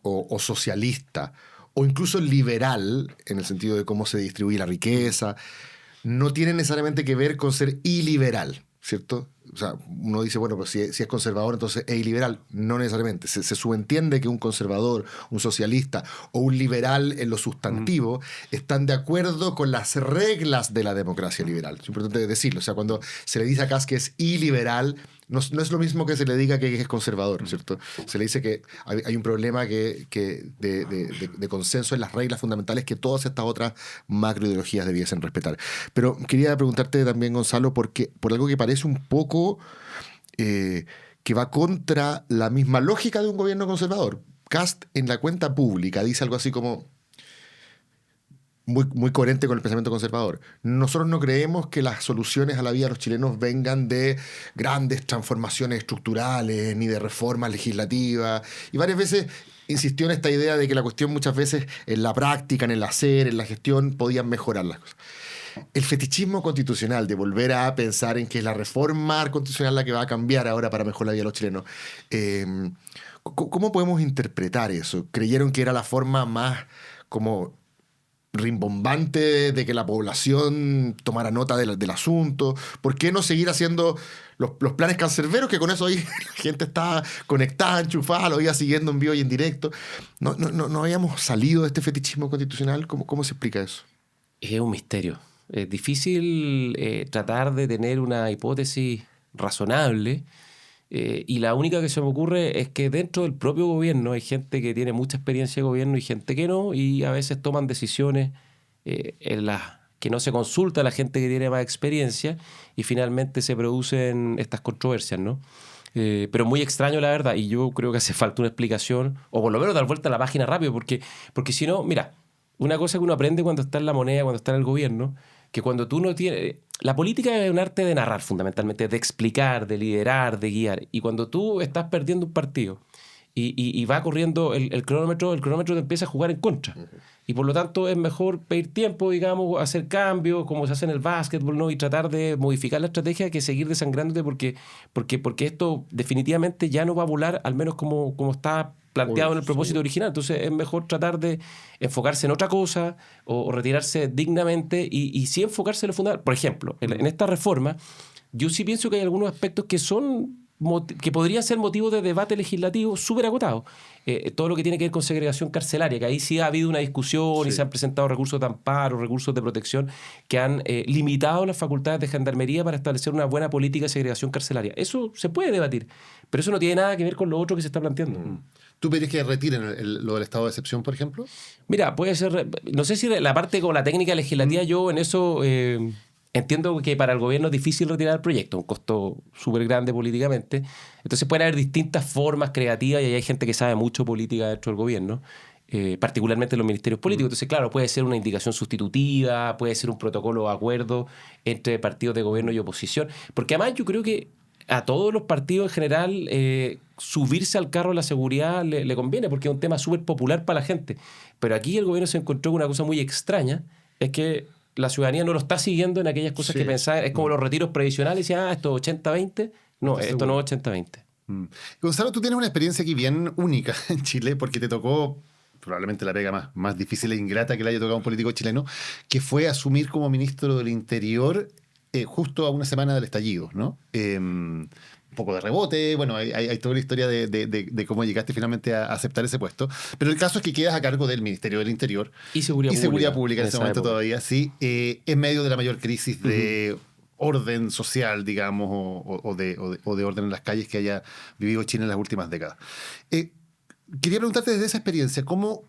o socialista o incluso liberal, en el sentido de cómo se distribuye la riqueza, no tiene necesariamente que ver con ser iliberal, ¿cierto? O sea, uno dice, bueno, pues si es conservador, entonces es iliberal. No necesariamente. Se subentiende que un conservador, un socialista o un liberal en lo sustantivo están de acuerdo con las reglas de la democracia liberal. Es importante decirlo. O sea, cuando se le dice a Kass que es iliberal, no es lo mismo que se le diga que es conservador, ¿cierto? Se le dice que hay un problema de consenso en las reglas fundamentales que todas estas otras macroideologías debiesen respetar. Pero quería preguntarte también, Gonzalo, por algo que parece un poco que va contra la misma lógica de un gobierno conservador. Kast en la cuenta pública dice algo así como, muy coherente con el pensamiento conservador: nosotros no creemos que las soluciones a la vida de los chilenos vengan de grandes transformaciones estructurales ni de reformas legislativas. Y varias veces insistió en esta idea de que la cuestión muchas veces en la práctica, en el hacer, en la gestión, podían mejorar las cosas. El fetichismo constitucional de volver a pensar en que es la reforma constitucional la que va a cambiar ahora para mejorar la vida de los chilenos, ¿cómo podemos interpretar eso? ¿Creyeron que era la forma más como rimbombante de que la población tomara nota del asunto? ¿Por qué no seguir haciendo los planes cancerberos, que con eso ahí la gente está conectada, enchufada, lo iba siguiendo en vivo y en directo? ¿No habíamos salido de este fetichismo constitucional? ¿Cómo se explica eso? Es un misterio. Es difícil tratar de tener una hipótesis razonable, y la única que se me ocurre es que dentro del propio gobierno hay gente que tiene mucha experiencia de gobierno y gente que no, y a veces toman decisiones en las que no se consulta a la gente que tiene más experiencia y finalmente se producen estas controversias, ¿no? Pero muy extraño, la verdad, y yo creo que hace falta una explicación, o por lo menos dar vuelta a la página rápido, porque si no, mira, una cosa que uno aprende cuando está en la moneda, cuando está en el gobierno, que cuando tú no tienes... La política es un arte de narrar, fundamentalmente, de explicar, de liderar, de guiar. Y cuando tú estás perdiendo un partido y va corriendo el cronómetro te empieza a jugar en contra. Y por lo tanto es mejor pedir tiempo, digamos, hacer cambios, como se hace en el básquetbol, ¿no? Y tratar de modificar la estrategia que seguir desangrándote porque esto definitivamente ya no va a volar, al menos como está planteado en el propósito original. Entonces es mejor tratar de enfocarse en otra cosa o retirarse dignamente y sí enfocarse en lo fundamental. Por ejemplo, en esta reforma, yo sí pienso que hay algunos aspectos que podrían ser motivos de debate legislativo súper agotados. Todo lo que tiene que ver con segregación carcelaria, que ahí sí ha habido una discusión y se han presentado recursos de amparo, recursos de protección que han limitado las facultades de gendarmería para establecer una buena política de segregación carcelaria. Eso se puede debatir, pero eso no tiene nada que ver con lo otro que se está planteando. ¿Tú pedís que retiren lo del estado de excepción, por ejemplo? Mira, puede ser... No sé si la parte con la técnica legislativa, yo en eso... Entiendo que para el gobierno es difícil retirar el proyecto, un costo súper grande políticamente. Entonces pueden haber distintas formas creativas y ahí hay gente que sabe mucho política dentro del gobierno, particularmente en los ministerios políticos. Entonces, claro, puede ser una indicación sustitutiva, puede ser un protocolo de acuerdo entre partidos de gobierno y oposición. Porque además yo creo que a todos los partidos en general subirse al carro de la seguridad le conviene porque es un tema súper popular para la gente. Pero aquí el gobierno se encontró con una cosa muy extraña, es que la ciudadanía no lo está siguiendo en aquellas cosas que pensaba. Es como los retiros previsionales y decían, esto es 80-20. No, esto no es 80-20. Gonzalo, tú tienes una experiencia aquí bien única en Chile porque te tocó probablemente la pega más difícil e ingrata que le haya tocado a un político chileno, que fue asumir como ministro del Interior justo a una semana del estallido, ¿no? poco de rebote, bueno, hay toda la historia de cómo llegaste finalmente a aceptar ese puesto, pero el caso es que quedas a cargo del Ministerio del Interior y Seguridad Pública en ese momento época. Todavía, sí, en medio de la mayor crisis de orden social, digamos, o de orden en las calles que haya vivido Chile en las últimas décadas. Quería preguntarte desde esa experiencia, ¿cómo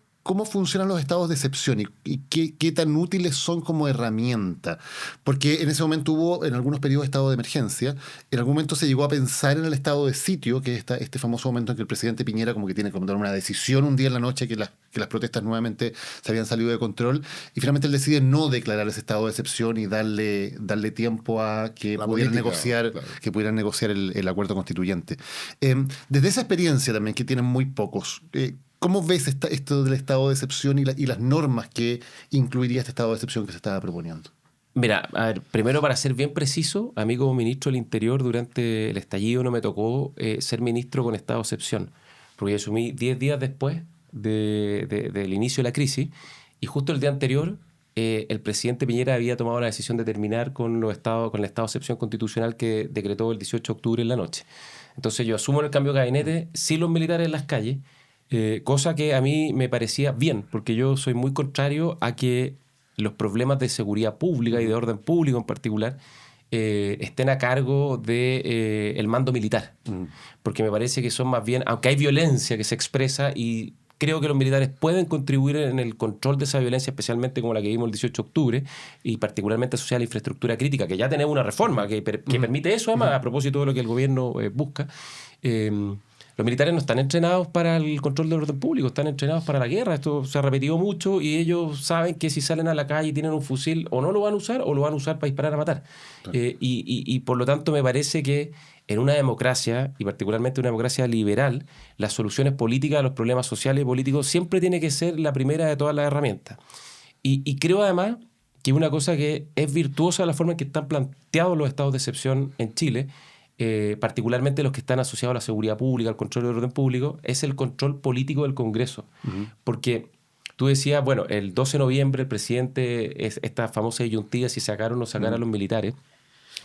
funcionan los estados de excepción y qué tan útiles son como herramienta? Porque en ese momento hubo, en algunos periodos, estado de emergencia. En algún momento se llegó a pensar en el estado de sitio, que es este famoso momento en que el presidente Piñera como que tiene que tomar una decisión un día en la noche, que las protestas nuevamente se habían salido de control, y finalmente él decide no declarar ese estado de excepción y darle tiempo a que pudieran negociar el acuerdo constituyente. Desde esa experiencia también, que tienen muy pocos, ¿cómo ves esto del estado de excepción y las normas que incluiría este estado de excepción que se estaba proponiendo? Mira, a ver, primero, para ser bien preciso, a mí como ministro del Interior durante el estallido no me tocó ser ministro con estado de excepción, porque yo asumí 10 días después del inicio de la crisis, y justo el día anterior el presidente Piñera había tomado la decisión de terminar con el estado de excepción constitucional que decretó el 18 de octubre en la noche. Entonces yo asumo el cambio de gabinete sin los militares en las calles, cosa que a mí me parecía bien, porque yo soy muy contrario a que los problemas de seguridad pública y de orden público en particular estén a cargo del mando militar. Porque me parece que son más bien, aunque hay violencia que se expresa, y creo que los militares pueden contribuir en el control de esa violencia, especialmente como la que vimos el 18 de octubre, y particularmente asociada a la infraestructura crítica, que ya tenemos una reforma que permite eso, además, a propósito de lo que el gobierno busca. Los militares no están entrenados para el control del orden público, están entrenados para la guerra. Esto se ha repetido mucho y ellos saben que si salen a la calle y tienen un fusil, o no lo van a usar o lo van a usar para disparar a matar. Y por lo tanto me parece que en una democracia, y particularmente una democracia liberal, las soluciones políticas a los problemas sociales y políticos siempre tiene que ser la primera de todas las herramientas. Y creo además que una cosa que es virtuosa la forma en que están planteados los estados de excepción en Chile, particularmente los que están asociados a la seguridad pública, al control del orden público, es el control político del Congreso. Porque tú decías, bueno, el 12 de noviembre el presidente, esta famosa disyuntiva, si sacaron o no sacaron a los militares,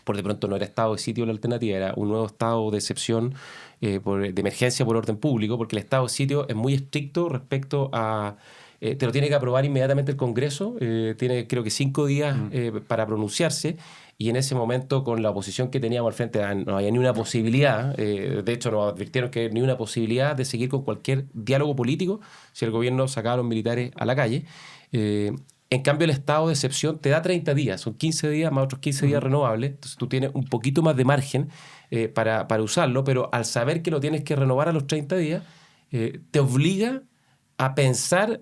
por de pronto no era estado de sitio la alternativa, era un nuevo estado de excepción de emergencia por orden público, porque el estado de sitio es muy estricto respecto a... te lo tiene que aprobar inmediatamente el Congreso, tiene creo que 5 días para pronunciarse, y en ese momento con la oposición que teníamos al frente no había ni una posibilidad, de hecho nos advirtieron que ni una posibilidad de seguir con cualquier diálogo político si el gobierno sacaba a los militares a la calle. En cambio, el estado de excepción te da 30 días, son 15 días más otros 15 días renovables, entonces tú tienes un poquito más de margen para usarlo, pero al saber que lo tienes que renovar a los 30 días, te obliga a pensar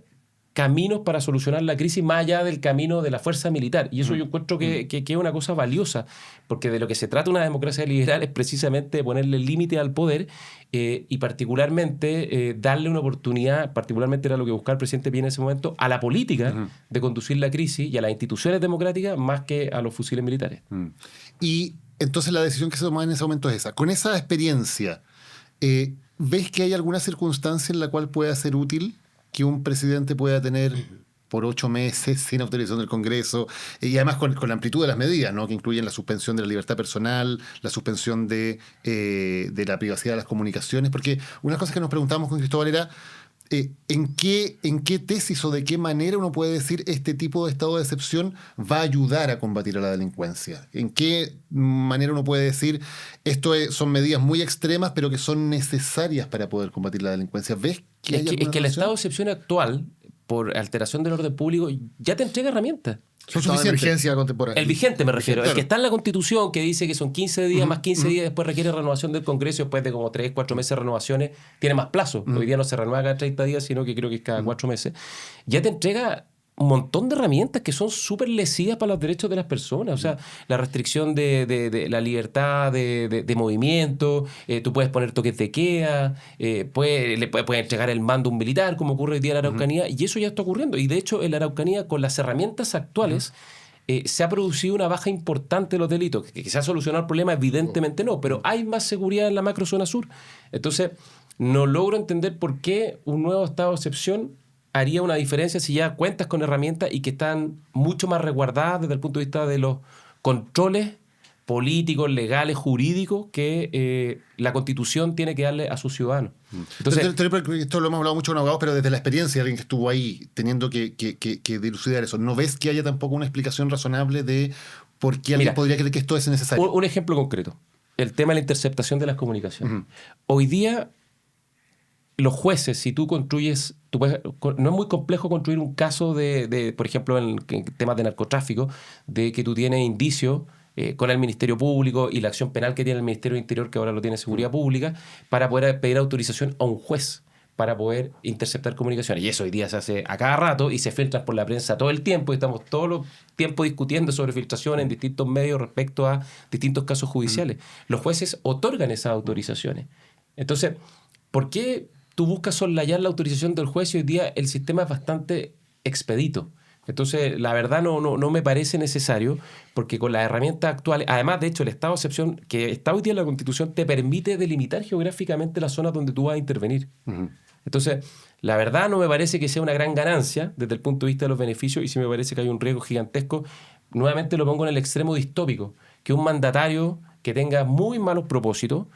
caminos para solucionar la crisis más allá del camino de la fuerza militar. Y eso yo encuentro que es una cosa valiosa, porque de lo que se trata una democracia liberal es precisamente de ponerle límite al poder y particularmente darle una oportunidad, particularmente era lo que buscaba el presidente Piñera en ese momento, a la política de conducir la crisis y a las instituciones democráticas más que a los fusiles militares. Y entonces la decisión que se tomó en ese momento es esa. Con esa experiencia, ¿ves que hay alguna circunstancia en la cual pueda ser útil que un presidente pueda tener por 8 meses sin autorización del Congreso, y además con la amplitud de las medidas, ¿no? Que incluyen la suspensión de la libertad personal, la suspensión de la privacidad de las comunicaciones? Porque una cosa que nos preguntábamos con Cristóbal era ¿en qué tesis o de qué manera uno puede decir este tipo de estado de excepción va a ayudar a combatir a la delincuencia? ¿En qué manera uno puede decir esto son medidas muy extremas pero que son necesarias para poder combatir la delincuencia? ¿Ves que hay alguna es que el relación? estado de excepción actual, por alteración del orden público, ya te entrega herramientas. Son Estado de suficientes. emergencia contemporánea. El vigente me refiero. Claro. El que está en la Constitución, que dice que son 15 días más 15 días, después requiere renovación del Congreso, después de como 3, 4 meses de renovaciones, tiene más plazo. Hoy día no se renueva cada 30 días, sino que creo que es cada 4 meses. Ya te entrega un montón de herramientas que son súper lesivas para los derechos de las personas. O sea, la restricción de la libertad de movimiento, tú puedes poner toques de queda, le puedes entregar el mando a un militar, como ocurre hoy día en la Araucanía, y eso ya está ocurriendo. Y de hecho, en la Araucanía, con las herramientas actuales, se ha producido una baja importante de los delitos. ¿Que se ha solucionado el problema? Evidentemente no, pero hay más seguridad en la macrozona sur. Entonces, no logro entender por qué un nuevo estado de excepción haría una diferencia si ya cuentas con herramientas y que están mucho más resguardadas desde el punto de vista de los controles políticos, legales, jurídicos que la Constitución tiene que darle a sus ciudadanos. Entonces, esto lo hemos hablado mucho con abogados, pero desde la experiencia de alguien que estuvo ahí teniendo que dilucidar eso, ¿no ves que haya tampoco una explicación razonable de por qué alguien podría creer que esto es necesario? Un ejemplo concreto, el tema de la interceptación de las comunicaciones. Hoy día, los jueces, si tú construyes, no es muy complejo construir un caso por ejemplo, en temas de narcotráfico, de que tú tienes indicios con el Ministerio Público y la acción penal que tiene el Ministerio del Interior, que ahora lo tiene Seguridad Pública, para poder pedir autorización a un juez para poder interceptar comunicaciones. Y eso hoy día se hace a cada rato y se filtran por la prensa todo el tiempo y estamos todo el tiempo discutiendo sobre filtraciones en distintos medios respecto a distintos casos judiciales. Los jueces otorgan esas autorizaciones. Entonces, ¿por qué tú buscas soslayar la autorización del juez y hoy día el sistema es bastante expedito? Entonces, la verdad no me parece necesario, porque con las herramientas actuales, además, de hecho, el estado de excepción que está hoy día en la Constitución te permite delimitar geográficamente las zonas donde tú vas a intervenir. Entonces, la verdad no me parece que sea una gran ganancia desde el punto de vista de los beneficios, y sí me parece que hay un riesgo gigantesco. Nuevamente lo pongo en el extremo distópico, que un mandatario que tenga muy malos propósitos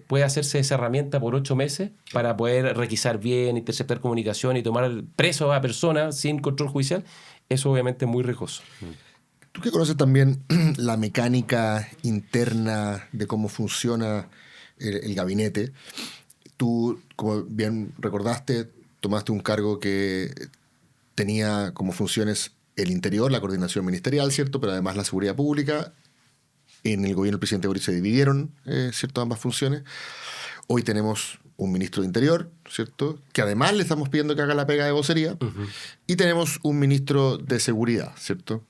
puede hacerse esa herramienta por 8 meses para poder requisar bien, interceptar comunicación y tomar preso a personas sin control judicial. Eso obviamente es muy riesgoso. Tú que conoces también la mecánica interna de cómo funciona el gabinete, tú, como bien recordaste, tomaste un cargo que tenía como funciones el interior, la coordinación ministerial, ¿cierto? Pero además la seguridad pública. En el gobierno del presidente Boric se dividieron, ¿cierto?, ambas funciones. Hoy tenemos un ministro de Interior, ¿cierto?, que además le estamos pidiendo que haga la pega de vocería. Y tenemos un ministro de Seguridad, ¿cierto?,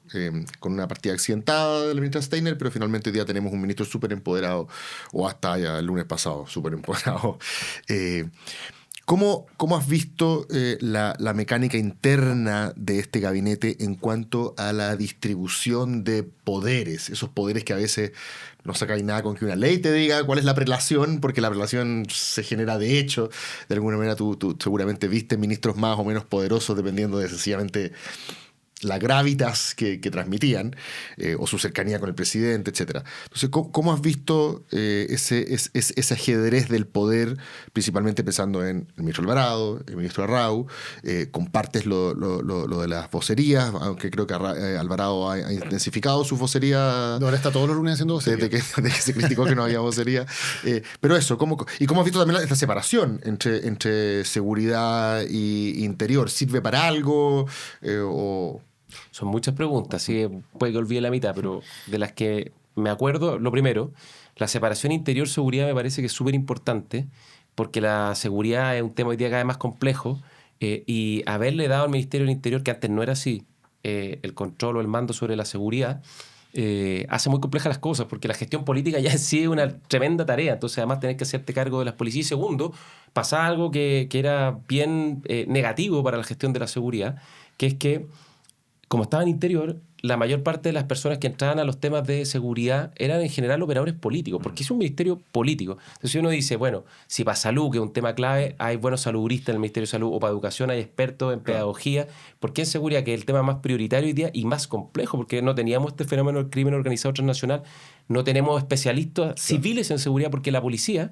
con una partida accidentada de la ministra Steiner, pero finalmente hoy día tenemos un ministro súper empoderado, o hasta ya el lunes pasado, súper empoderado. ¿Cómo has visto la mecánica interna de este gabinete en cuanto a la distribución de poderes? Esos poderes que a veces no sacáis nada con que una ley te diga cuál es la prelación, porque la prelación se genera de hecho. De alguna manera tú seguramente viste ministros más o menos poderosos dependiendo de sencillamente la gravitas que transmitían, o su cercanía con el presidente, etc. Entonces, ¿cómo has visto ese ajedrez del poder, principalmente pensando en el ministro Alvarado, el ministro Arrau? ¿Compartes lo de las vocerías? Aunque creo que Alvarado ha intensificado su vocería. No, ahora está todos los lunes haciendo vocería. Desde que se criticó que no había vocería. Pero eso, ¿y cómo has visto también esta separación entre seguridad e interior? ¿Sirve para algo? Son muchas preguntas, sí, puede que olvide la mitad, pero de las que me acuerdo, lo primero, la separación interior-seguridad me parece que es súper importante, porque la seguridad es un tema hoy día cada vez más complejo, y haberle dado al Ministerio del Interior, que antes no era así, el control o el mando sobre la seguridad, hace muy complejas las cosas, porque la gestión política ya en sí es una tremenda tarea. Entonces, además, tenés que hacerte cargo de las policías. Y segundo, pasaba algo que era bien negativo para la gestión de la seguridad, que es que, como estaba en interior, la mayor parte de las personas que entraban a los temas de seguridad eran en general operadores políticos, porque es un ministerio político. Entonces uno dice, bueno, si para salud, que es un tema clave, hay buenos salubristas en el Ministerio de Salud, o para educación hay expertos en pedagogía, ¿por qué en seguridad, que es el tema más prioritario hoy día y más complejo? Porque no teníamos este fenómeno del crimen organizado transnacional, no tenemos especialistas civiles en seguridad, porque la policía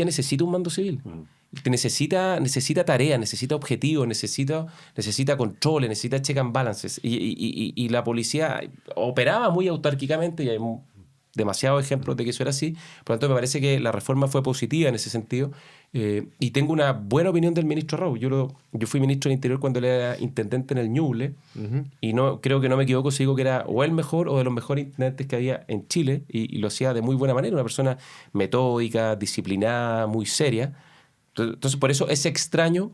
necesita un mando civil. Necesita tareas, necesita objetivos, necesita controles, necesita check and balances. Y la policía operaba muy autárquicamente, y hay demasiados ejemplos de que eso era así. Por lo tanto, me parece que la reforma fue positiva en ese sentido. Y tengo una buena opinión del ministro Arrau. Yo fui ministro del Interior cuando él era intendente en el Ñuble, y creo que no me equivoco si digo que era o el mejor o de los mejores intendentes que había en Chile, y lo hacía de muy buena manera, una persona metódica, disciplinada, muy seria. Entonces, por eso es extraño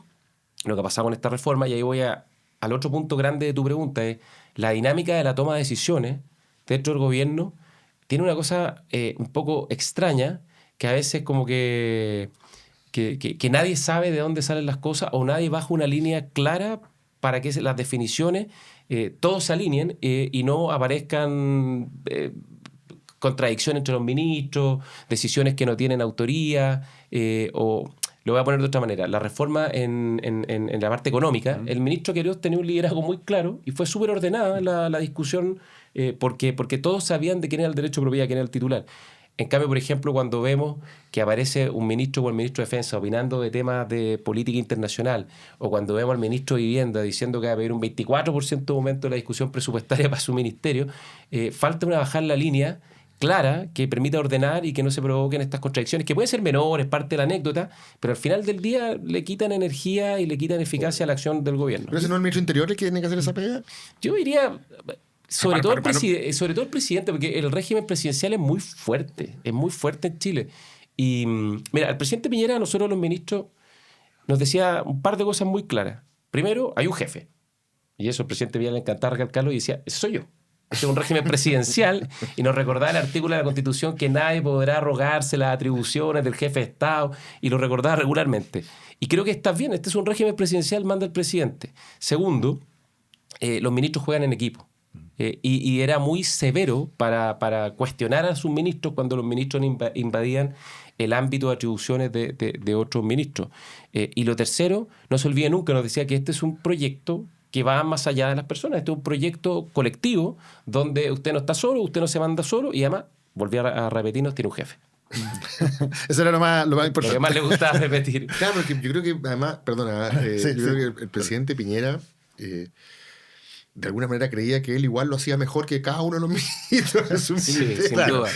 lo que ha pasado con esta reforma, y ahí voy al otro punto grande de tu pregunta, es la dinámica de la toma de decisiones dentro del gobierno. Tiene una cosa un poco extraña, que a veces como que nadie sabe de dónde salen las cosas, o nadie baja una línea clara para que las definiciones todos se alineen y no aparezcan contradicciones entre los ministros, decisiones que no tienen autoría, o lo voy a poner de otra manera. La reforma en la parte económica, el ministro Queiroz tenía un liderazgo muy claro y fue súper ordenada la discusión porque todos sabían de quién era el derecho de propiedad, quién era el titular. En cambio, por ejemplo, cuando vemos que aparece un ministro o el ministro de Defensa opinando de temas de política internacional, o cuando vemos al ministro de Vivienda diciendo que va a haber un 24% de aumento de la discusión presupuestaria para su ministerio, falta bajar la línea clara que permita ordenar y que no se provoquen estas contradicciones, que pueden ser menores, parte de la anécdota, pero al final del día le quitan energía y le quitan eficacia a la acción del gobierno. ¿Pero ese no es el ministro Interior el que tiene que hacer esa pega? Yo diría... Sobre todo el presidente, porque el régimen presidencial es muy fuerte en Chile. Y mira, el presidente Piñera, a nosotros los ministros, nos decía un par de cosas muy claras. Primero, hay un jefe. Y eso el presidente Piñera le encantaba recalcarlo y decía, ese soy yo. Este es un régimen presidencial y nos recordaba el artículo de la Constitución que nadie podrá arrogarse las atribuciones del jefe de Estado y lo recordaba regularmente. Y creo que está bien, este es un régimen presidencial, manda el presidente. Segundo, los ministros juegan en equipo. Y era muy severo para cuestionar a sus ministros cuando los ministros invadían el ámbito de atribuciones de otros ministros. Y lo tercero, no se olvide nunca, nos decía que este es un proyecto que va más allá de las personas. Este es un proyecto colectivo donde usted no está solo, usted no se manda solo y además, volví a repetirnos, tiene un jefe. Eso era lo más importante. Lo que más le gustaba repetir. Claro, porque yo creo que además, perdona, creo que el presidente Piñera... de alguna manera creía que él igual lo hacía mejor que cada uno de los ministros de su ministerio. Sin duda.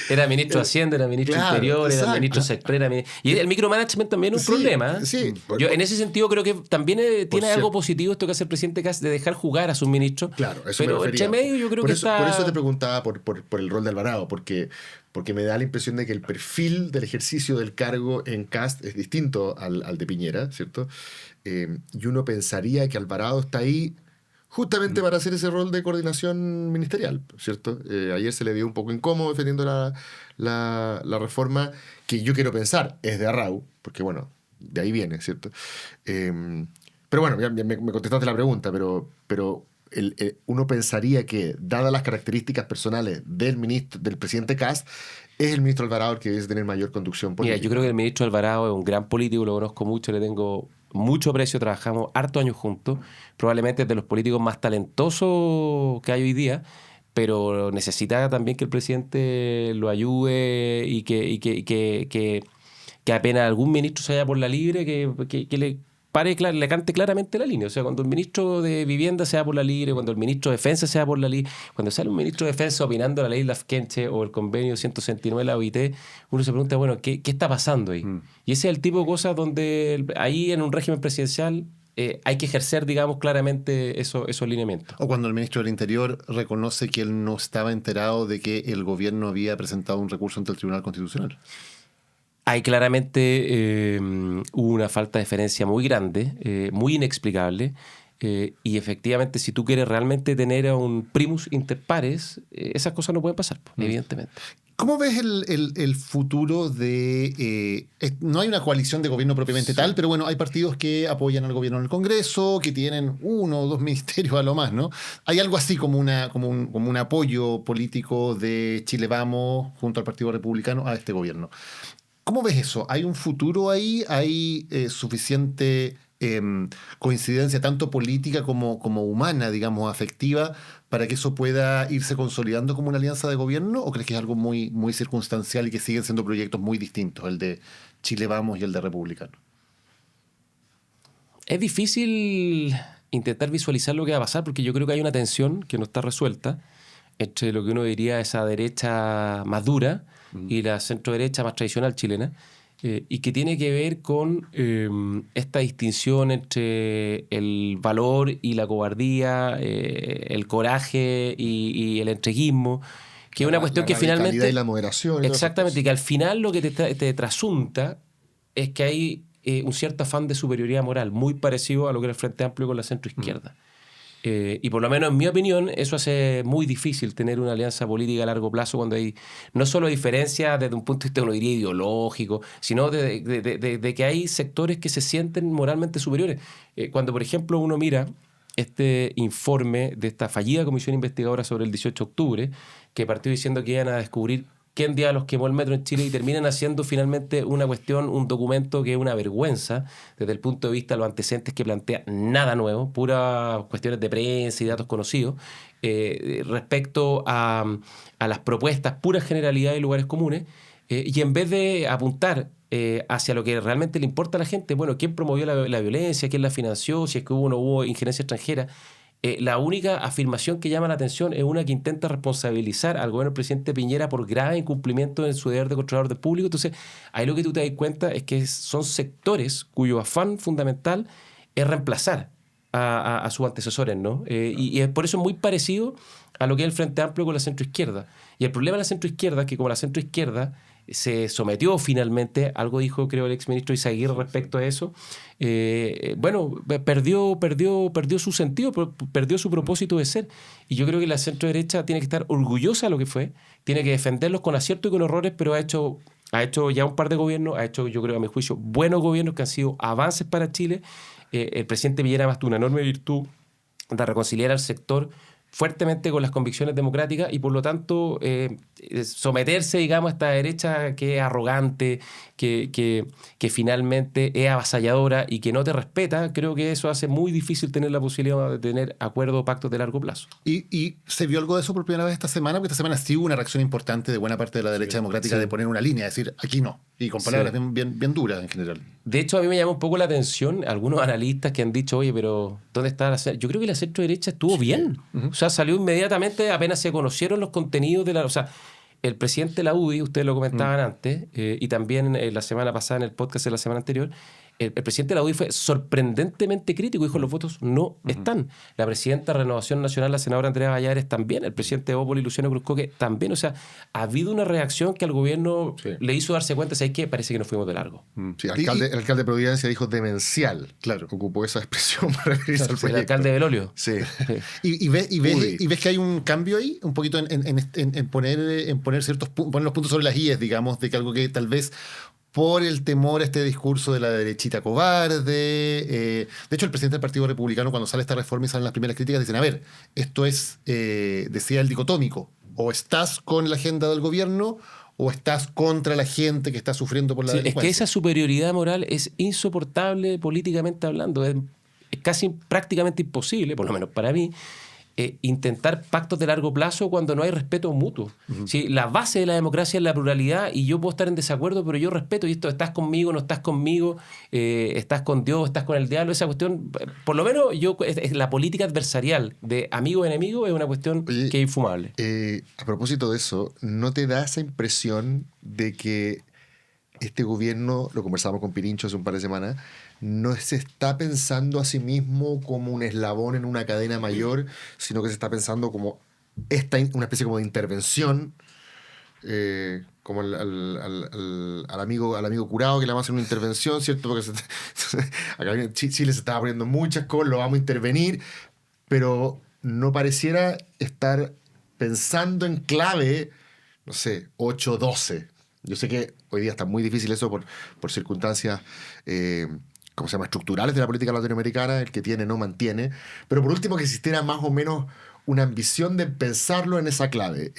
Era ministro de Hacienda, era ministro de Interior, era ministro de Sector. Y el micromanagement también es un problema. Sí, yo en ese sentido creo que también tiene algo positivo esto que hace el presidente Kast de dejar jugar a sus ministros. Claro, eso pero me refería. Entre medio yo creo por que eso, está... Por eso te preguntaba por el rol de Alvarado, porque me da la impresión de que el perfil del ejercicio del cargo en Kast es distinto al de Piñera, ¿cierto? Y uno pensaría que Alvarado está ahí justamente para hacer ese rol de coordinación ministerial, ¿cierto? Ayer se le vio un poco incómodo defendiendo la reforma, que yo quiero pensar es de Arrau, porque bueno, de ahí viene, ¿cierto? Pero bueno, ya me contestaste la pregunta, pero uno pensaría que, dadas las características personales del presidente Kast, es el ministro Alvarado el que debe tener mayor conducción política. Mira, yo creo que el ministro Alvarado es un gran político, lo conozco mucho, le tengo mucho aprecio, trabajamos hartos años juntos, probablemente es de los políticos más talentosos que hay hoy día, pero necesita también que el presidente lo ayude y que apenas algún ministro se vaya por la libre, que le le cante claramente la línea. O sea, cuando el ministro de Vivienda se va por la libre, cuando el ministro de Defensa se va por la libre, cuando sale un ministro de Defensa opinando la ley Lafkenche o el convenio 169 de la OIT, uno se pregunta, bueno, ¿qué está pasando ahí? Y ese es el tipo de cosas donde ahí en un régimen presidencial hay que ejercer, digamos, claramente esos lineamientos. O cuando el ministro del Interior reconoce que él no estaba enterado de que el gobierno había presentado un recurso ante el Tribunal Constitucional. Hay claramente hubo una falta de deferencia muy grande, muy inexplicable, y efectivamente si tú quieres realmente tener a un primus inter pares, esas cosas no pueden pasar, evidentemente. ¿Cómo ves el futuro de... no hay una coalición de gobierno propiamente tal, pero bueno, hay partidos que apoyan al gobierno en el Congreso, que tienen 1 o 2 ministerios a lo más, ¿no? Hay algo así como un apoyo político de Chile Vamos junto al Partido Republicano a este gobierno. ¿Cómo ves eso? ¿Hay un futuro ahí? ¿Hay suficiente coincidencia tanto política como humana, digamos, afectiva, para que eso pueda irse consolidando como una alianza de gobierno? ¿O crees que es algo muy, muy circunstancial y que siguen siendo proyectos muy distintos, el de Chile Vamos y el de Republicano? Es difícil intentar visualizar lo que va a pasar porque yo creo que hay una tensión que no está resuelta entre lo que uno diría esa derecha más dura y la centro-derecha más tradicional chilena, y que tiene que ver con esta distinción entre el valor y la cobardía, el coraje y el entreguismo, que es una cuestión que finalmente... La radicalidad y la moderación. Exactamente, y que al final lo que te trasunta es que hay un cierto afán de superioridad moral, muy parecido a lo que era el Frente Amplio con la centro-izquierda. Y por lo menos en mi opinión eso hace muy difícil tener una alianza política a largo plazo cuando hay no solo diferencias desde un punto de vista, uno diría, ideológico, sino de que hay sectores que se sienten moralmente superiores. Cuando, por ejemplo, uno mira este informe de esta fallida comisión investigadora sobre el 18 de octubre, que partió diciendo que iban a descubrir quién diablos quemó el metro en Chile, y terminan haciendo finalmente una cuestión, un documento que es una vergüenza desde el punto de vista de los antecedentes, que plantea nada nuevo, puras cuestiones de prensa y datos conocidos, respecto a las propuestas, puras generalidades y lugares comunes, y en vez de apuntar hacia lo que realmente le importa a la gente, bueno, quién promovió la violencia, quién la financió, si es que hubo o no hubo injerencia extranjera, la única afirmación que llama la atención es una que intenta responsabilizar al gobierno del presidente Piñera por grave incumplimiento en su deber de controlador del público. Entonces, ahí lo que tú te das cuenta es que son sectores cuyo afán fundamental es reemplazar a sus antecesores, ¿no? Y por eso es muy parecido a lo que es el Frente Amplio con la centroizquierda. Y el problema de la centroizquierda es que como la centroizquierda se sometió finalmente, algo dijo creo el exministro Izaguirre respecto a eso, perdió su sentido, perdió su propósito de ser. Y yo creo que la centro-derecha tiene que estar orgullosa de lo que fue, tiene que defenderlos con acierto y con errores, pero ha hecho ya un par de gobiernos, ha hecho, yo creo, a mi juicio, buenos gobiernos que han sido avances para Chile. El presidente Piñera además tuvo una enorme virtud de reconciliar al sector fuertemente con las convicciones democráticas, y por lo tanto someterse, digamos, a esta derecha que es arrogante, que finalmente es avasalladora y que no te respeta, creo que eso hace muy difícil tener la posibilidad de tener acuerdos o pactos de largo plazo. ¿Y se vio algo de eso por primera vez esta semana? Porque esta semana sí hubo una reacción importante de buena parte de la derecha democrática de poner una línea, decir, aquí no, y con palabras bien duras en general. De hecho, a mí me llama un poco la atención algunos analistas que han dicho, oye, pero ¿dónde está la centro? Yo creo que la centro-derecha estuvo bien. O sea, salió inmediatamente, apenas se conocieron los contenidos de la... O sea, el presidente de la UDI, ustedes lo comentaban antes, y también la semana pasada en el podcast de la semana anterior, el presidente de la UDI fue sorprendentemente crítico, dijo: los votos no están. La presidenta de Renovación Nacional, la senadora Andrea Valladares, también. El presidente de Bópoli, Luciano Cruzcoque, también. O sea, ha habido una reacción que al gobierno le hizo darse cuenta, ¿sabes qué? Parece que nos fuimos de largo. Sí, el alcalde de Providencia dijo demencial. Claro. Ocupó esa expresión para referirse al proyecto. El alcalde de Belolio. Sí. ¿Y ves que hay un cambio ahí? Un poquito en poner ciertos poner los puntos sobre las IES, digamos, de que algo que tal vez por el temor a este discurso de la derechita cobarde. De hecho, el presidente del Partido Republicano, cuando sale esta reforma y salen las primeras críticas, dicen, a ver, esto es, decía el dicotómico, o estás con la agenda del gobierno o estás contra la gente que está sufriendo por la delincuencia. Es que esa superioridad moral es insoportable políticamente hablando. Es casi prácticamente imposible, por lo menos para mí, intentar pactos de largo plazo cuando no hay respeto mutuo. ¿Sí? La base de la democracia es la pluralidad, y yo puedo estar en desacuerdo, pero yo respeto, y esto, estás conmigo, no estás conmigo, estás con Dios, estás con el diablo, esa cuestión, por lo menos la política adversarial de amigo-enemigo es una cuestión que es infumable. A propósito de eso, ¿no te da esa impresión de que este gobierno, lo conversábamos con Pirincho hace un par de semanas, no se está pensando a sí mismo como un eslabón en una cadena mayor, sino que se está pensando como una especie como de intervención, como al amigo curado que le vamos a hacer una intervención, ¿cierto? Porque acá en Chile se estaba poniendo muchas cosas, lo vamos a intervenir, pero no pareciera estar pensando en clave, no sé, 8-12. Yo sé que hoy día está muy difícil eso por circunstancias ¿cómo se llama? Estructurales de la política latinoamericana. El que tiene no mantiene, pero por último que existiera más o menos una ambición de pensarlo en esa clave.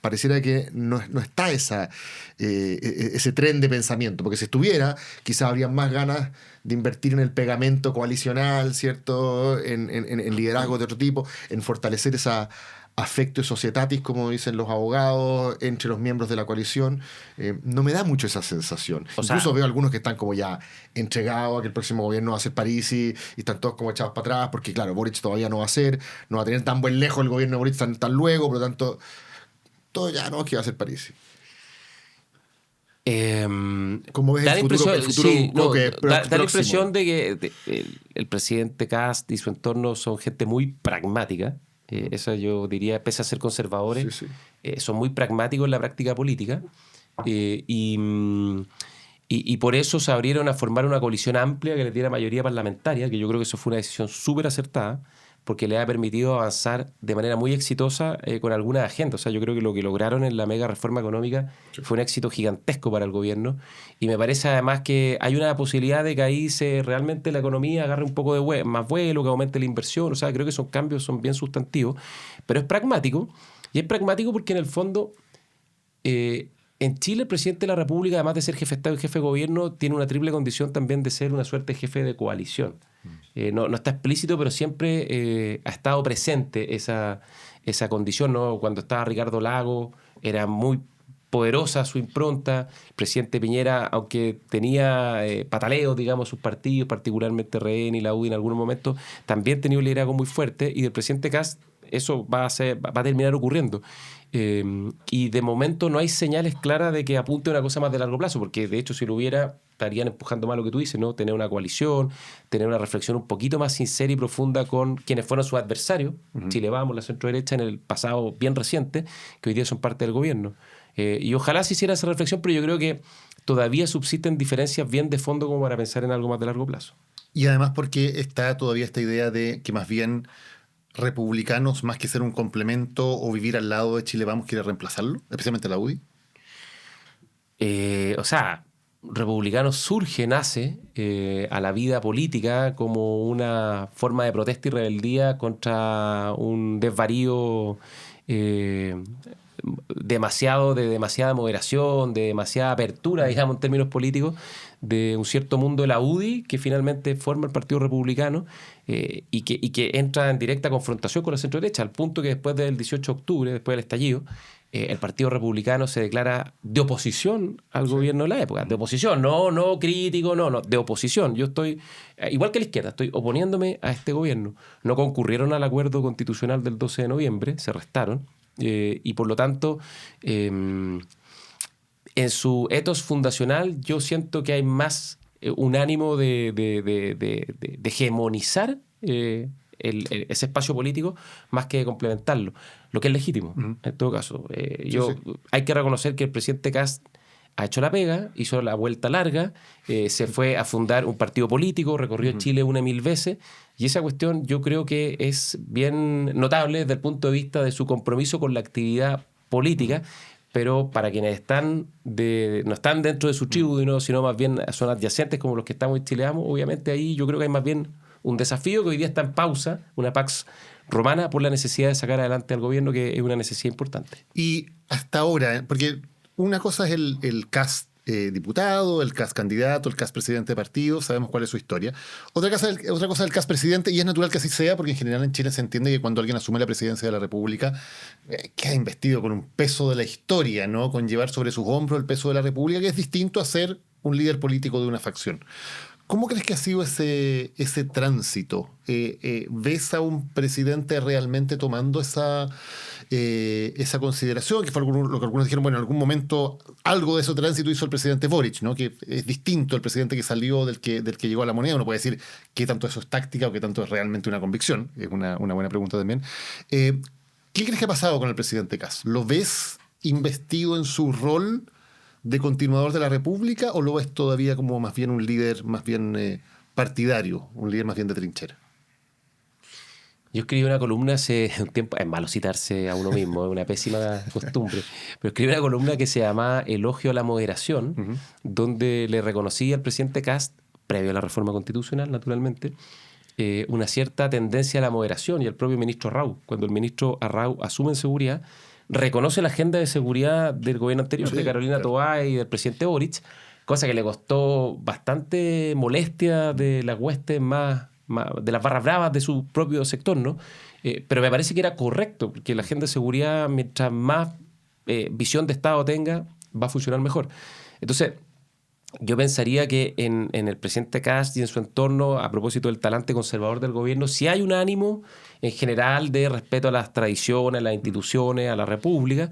Pareciera que no está ese tren de pensamiento, porque si estuviera, quizás habría más ganas de invertir en el pegamento coalicional, ¿cierto? En liderazgo de otro tipo, en fortalecer esa affectio societatis, como dicen los abogados, entre los miembros de la coalición. No me da mucho esa sensación. Incluso veo algunos que están como ya entregados a que el próximo gobierno va a ser Parisi, y están todos como echados para atrás, porque claro, Boric todavía no va a tener tan buen lejos el gobierno de Boric tan luego, por lo tanto, todo ya no, que va a ser Parisi. ¿Cómo ves el futuro? Da la impresión de que el presidente Kast y su entorno son gente muy pragmática. Esa yo diría, pese a ser conservadores, son muy pragmáticos en la práctica política, y por eso se abrieron a formar una coalición amplia que les diera mayoría parlamentaria, que yo creo que eso fue una decisión súper acertada, porque le ha permitido avanzar de manera muy exitosa con algunas agendas. O sea, yo creo que lo que lograron en la mega reforma económica fue un éxito gigantesco para el gobierno, y me parece además que hay una posibilidad de que ahí realmente la economía agarre un poco de más vuelo, que aumente la inversión. O sea, creo que esos cambios son bien sustantivos, pero es pragmático, y es pragmático porque en el fondo En Chile, el presidente de la República, además de ser jefe de Estado y jefe de gobierno, tiene una triple condición también de ser una suerte de jefe de coalición. No está explícito, pero siempre ha estado presente esa condición, ¿no? Cuando estaba Ricardo Lagos, era muy poderosa su impronta. El presidente Piñera, aunque tenía pataleos, digamos, sus partidos, particularmente RN y la UDI en algunos momentos, también tenía un liderazgo muy fuerte, y del presidente Kast eso va a terminar ocurriendo. Y de momento no hay señales claras de que apunte a una cosa más de largo plazo, porque de hecho si lo hubiera estarían empujando más lo que tú dices, ¿no? Tener una coalición, tener una reflexión un poquito más sincera y profunda con quienes fueron sus adversarios, Chile Vamos, la centro-derecha, en el pasado bien reciente, que hoy día son parte del gobierno. Y ojalá se hiciera esa reflexión, pero yo creo que todavía subsisten diferencias bien de fondo como para pensar en algo más de largo plazo. Y además porque está todavía esta idea de que más bien republicanos, más que ser un complemento o vivir al lado de Chile Vamos, quiere reemplazarlo, especialmente la UDI. Republicanos nace a la vida política como una forma de protesta y rebeldía contra un desvarío de demasiada moderación, de demasiada apertura, digamos, en términos políticos, de un cierto mundo de la UDI que finalmente forma el Partido Republicano y que entra en directa confrontación con la centro-derecha, al punto que después del 18 de octubre, después del estallido, el Partido Republicano se declara de oposición al gobierno de la época. De oposición, no crítico, no, de oposición. Yo estoy, igual que la izquierda, estoy oponiéndome a este gobierno. No concurrieron al acuerdo constitucional del 12 de noviembre, se restaron, y por lo tanto, en su ethos fundacional yo siento que hay más un ánimo de hegemonizar ese espacio político más que de complementarlo, lo que es legítimo, en todo caso. Hay que reconocer que el presidente Kast ha hecho la pega, hizo la vuelta larga, se fue a fundar un partido político, recorrió Chile 1000 veces, y esa cuestión yo creo que es bien notable desde el punto de vista de su compromiso con la actividad política, pero para quienes no están dentro de su tribu, sino más bien son adyacentes como los que estamos en Chile Vamos, obviamente ahí yo creo que hay más bien un desafío que hoy día está en pausa, una pax romana, por la necesidad de sacar adelante al gobierno, que es una necesidad importante. Y hasta ahora, porque una cosa es el Kast diputado, el Kast candidato, el Kast presidente de partido, sabemos cuál es su historia. Otra cosa es el Kast presidente, y es natural que así sea, porque en general en Chile se entiende que cuando alguien asume la presidencia de la República, queda investido con un peso de la historia, ¿no? Con llevar sobre sus hombros el peso de la República, que es distinto a ser un líder político de una facción. ¿Cómo crees que ha sido ese tránsito? ¿Ves a un presidente realmente tomando esa consideración? Que fue lo que algunos dijeron, bueno, en algún momento algo de ese tránsito hizo el presidente Boric, ¿no? Que es distinto el presidente que salió del que llegó a la moneda. Uno puede decir qué tanto eso es táctica o qué tanto es realmente una convicción. Es una buena pregunta también. ¿Qué crees que ha pasado con el presidente Kast? ¿Lo ves investido en su rol de continuador de la República, o lo ves todavía como más bien un líder más bien partidario, un líder más bien de trinchera? Yo escribí una columna hace un tiempo, es malo citarse a uno mismo, es una pésima costumbre, pero escribí una columna que se llama Elogio a la moderación, donde le reconocí al presidente Kast, previo a la reforma constitucional, naturalmente, una cierta tendencia a la moderación, y al propio ministro Arrau, cuando el ministro Arrau asume en seguridad, reconoce la agenda de seguridad del gobierno anterior, de Carolina Toá y del presidente Boric, cosa que le costó bastante molestia de las huestes de las barras bravas de su propio sector, ¿no? Pero me parece que era correcto, porque la agenda de seguridad, mientras más visión de Estado tenga, va a funcionar mejor. Entonces, yo pensaría que en el presidente Kast y en su entorno, a propósito del talante conservador del gobierno, sí hay un ánimo en general de respeto a las tradiciones, a las instituciones, a la república,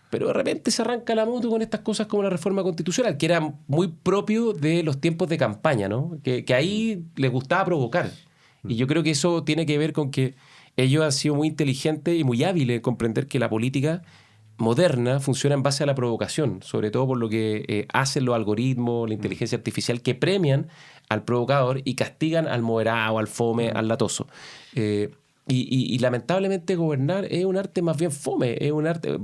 pero de repente se arranca la moto con estas cosas como la reforma constitucional, que era muy propio de los tiempos de campaña, ¿no? Que ahí les gustaba provocar. Y yo creo que eso tiene que ver con que ellos han sido muy inteligentes y muy hábiles en comprender que la política moderna funciona en base a la provocación, sobre todo por lo que hacen los algoritmos, la inteligencia artificial, que premian al provocador y castigan al moderado, al fome, al latoso. Y lamentablemente gobernar es un arte más bien fome, es un arte,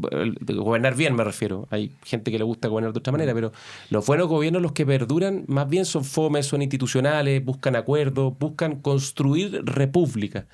gobernar bien me refiero, hay gente que le gusta gobernar de otra manera, pero los buenos gobiernos, los que perduran, más bien son fomes, son institucionales, buscan acuerdos, buscan construir república.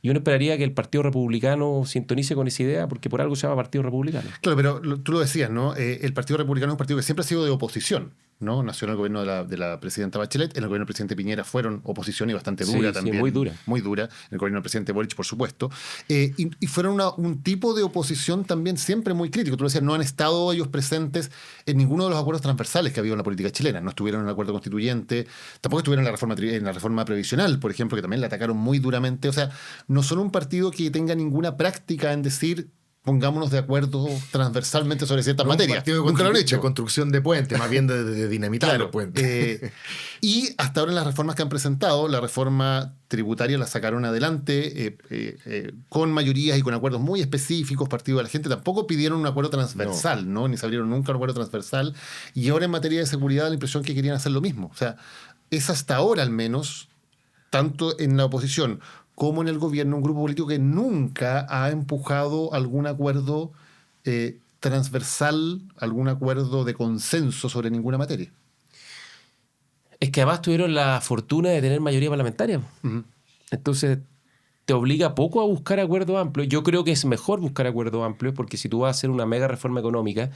y uno esperaría que el Partido Republicano sintonice con esa idea, porque por algo se llama Partido Republicano. Claro, pero tú lo decías, ¿no? El Partido Republicano es un partido que siempre ha sido de oposición, ¿no? Nació en el gobierno de la presidenta Bachelet, en el gobierno del presidente Piñera fueron oposición y bastante dura también. Sí, muy dura. Muy dura. En el gobierno del presidente Boric, por supuesto. Y fueron un tipo de oposición también siempre muy crítico. Tú lo decías, no han estado ellos presentes en ninguno de los acuerdos transversales que ha habido en la política chilena. No estuvieron en el acuerdo constituyente, tampoco estuvieron en la reforma previsional, por ejemplo, que también la atacaron muy duramente. O sea, no son un partido que tenga ninguna práctica en decir pongámonos de acuerdo transversalmente sobre ciertas materias. Nunca lo han hecho. De construcción de puentes, más bien de dinamitar los puentes. Y hasta ahora en las reformas que han presentado, la reforma tributaria la sacaron adelante con mayorías y con acuerdos muy específicos, partido de la gente. Tampoco pidieron un acuerdo transversal, ¿no? Ni se abrieron nunca un acuerdo transversal. Y ahora en materia de seguridad da la impresión que querían hacer lo mismo. O sea, es hasta ahora al menos, tanto en la oposición como en el gobierno, un grupo político que nunca ha empujado algún acuerdo transversal, algún acuerdo de consenso sobre ninguna materia. Es que además tuvieron la fortuna de tener mayoría parlamentaria. Uh-huh. Entonces, te obliga poco a buscar acuerdos amplios. Yo creo que es mejor buscar acuerdos amplios, porque si tú vas a hacer una mega reforma económica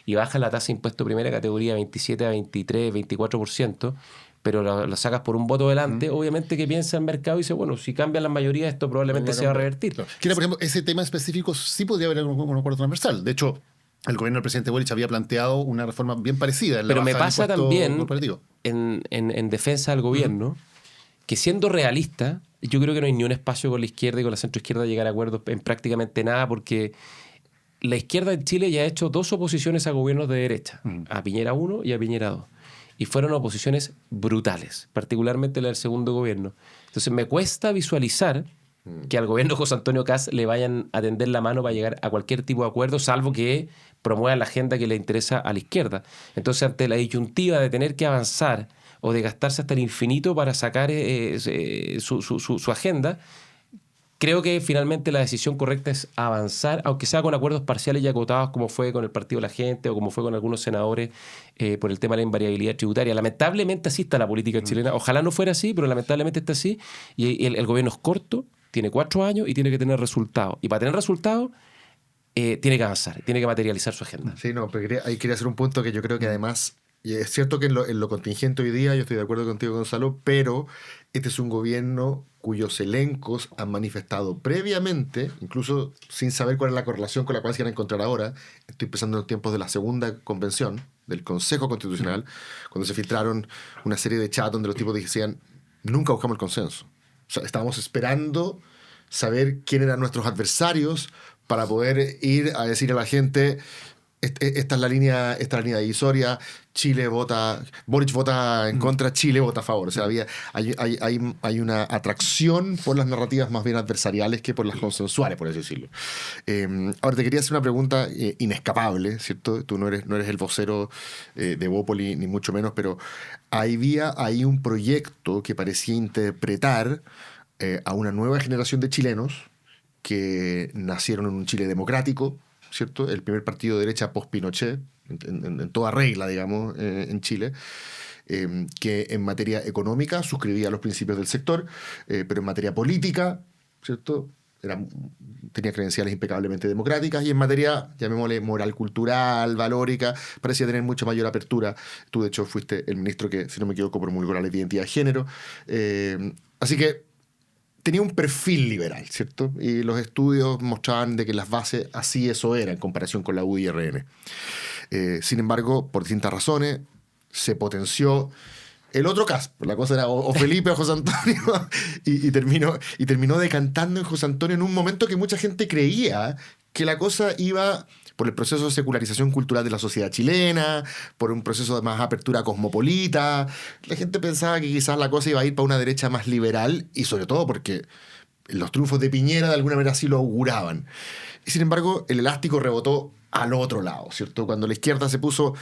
y bajas la tasa de impuesto primera categoría 27 a 23, 24%, pero la sacas por un voto delante, obviamente que piensa el mercado y dice, bueno, si cambian las mayorías, esto probablemente se va a revertir. Claro. Que, por ejemplo, ese tema específico sí podría haber un acuerdo transversal. De hecho, el gobierno del presidente Boric había planteado una reforma bien parecida. Pero me pasa también, en defensa del gobierno, que siendo realista, yo creo que no hay ni un espacio con la izquierda y con la centroizquierda llegar a acuerdos en prácticamente nada, porque la izquierda en Chile ya ha hecho 2 oposiciones a gobiernos de derecha, a Piñera 1 y a Piñera 2. Y fueron oposiciones brutales, particularmente la del segundo gobierno. Entonces me cuesta visualizar que al gobierno de José Antonio Kast le vayan a tender la mano para llegar a cualquier tipo de acuerdo, salvo que promuevan la agenda que le interesa a la izquierda. Entonces, ante la disyuntiva de tener que avanzar o de gastarse hasta el infinito para sacar su agenda, creo que finalmente la decisión correcta es avanzar, aunque sea con acuerdos parciales y acotados, como fue con el Partido de la Gente o como fue con algunos senadores por el tema de la invariabilidad tributaria. Lamentablemente así está la política chilena. Ojalá no fuera así, pero lamentablemente está así. Y el gobierno es corto, tiene 4 años y tiene que tener resultados. Y para tener resultados tiene que avanzar, tiene que materializar su agenda. Sí, no, pero ahí quería hacer un punto que yo creo que además... Y es cierto que en lo contingente hoy día, yo estoy de acuerdo contigo, Gonzalo, pero este es un gobierno cuyos elencos han manifestado previamente, incluso sin saber cuál es la correlación con la cual se van a encontrar ahora. Estoy pensando en los tiempos de la segunda convención del Consejo Constitucional, cuando se filtraron una serie de chats donde los tipos decían, nunca buscamos el consenso. O sea, estábamos esperando saber quién eran nuestros adversarios para poder ir a decir a la gente... Esta es la línea divisoria. Boric vota en contra, Chile vota a favor. O sea, hay una atracción por las narrativas más bien adversariales que por las consensuales, por así decirlo. Ahora, te quería hacer una pregunta inescapable, ¿cierto? Tú no eres el vocero de Bópoli, ni mucho menos, pero había ahí un proyecto que parecía interpretar a una nueva generación de chilenos que nacieron en un Chile democrático, ¿cierto? El primer partido de derecha post-Pinochet, en toda regla, digamos, en Chile, que en materia económica suscribía los principios del sector, pero en materia política, ¿cierto? Tenía credenciales impecablemente democráticas, y en materia, llamémosle, moral cultural, valórica, parecía tener mucha mayor apertura. Tú, de hecho, fuiste el ministro que, si no me equivoco, promulgó la ley de identidad de género. Así que tenía un perfil liberal, ¿cierto? Y los estudios mostraban de que las bases así eso era en comparación con la UDI y RN. Sin embargo, por distintas razones, se potenció el otro caso. La cosa era o Felipe o José Antonio y terminó decantando en José Antonio en un momento que mucha gente creía que la cosa iba por el proceso de secularización cultural de la sociedad chilena, por un proceso de más apertura cosmopolita. La gente pensaba que quizás la cosa iba a ir para una derecha más liberal, y sobre todo porque los triunfos de Piñera de alguna manera así lo auguraban. Y sin embargo, el elástico rebotó al otro lado, ¿cierto? Cuando la izquierda se puso,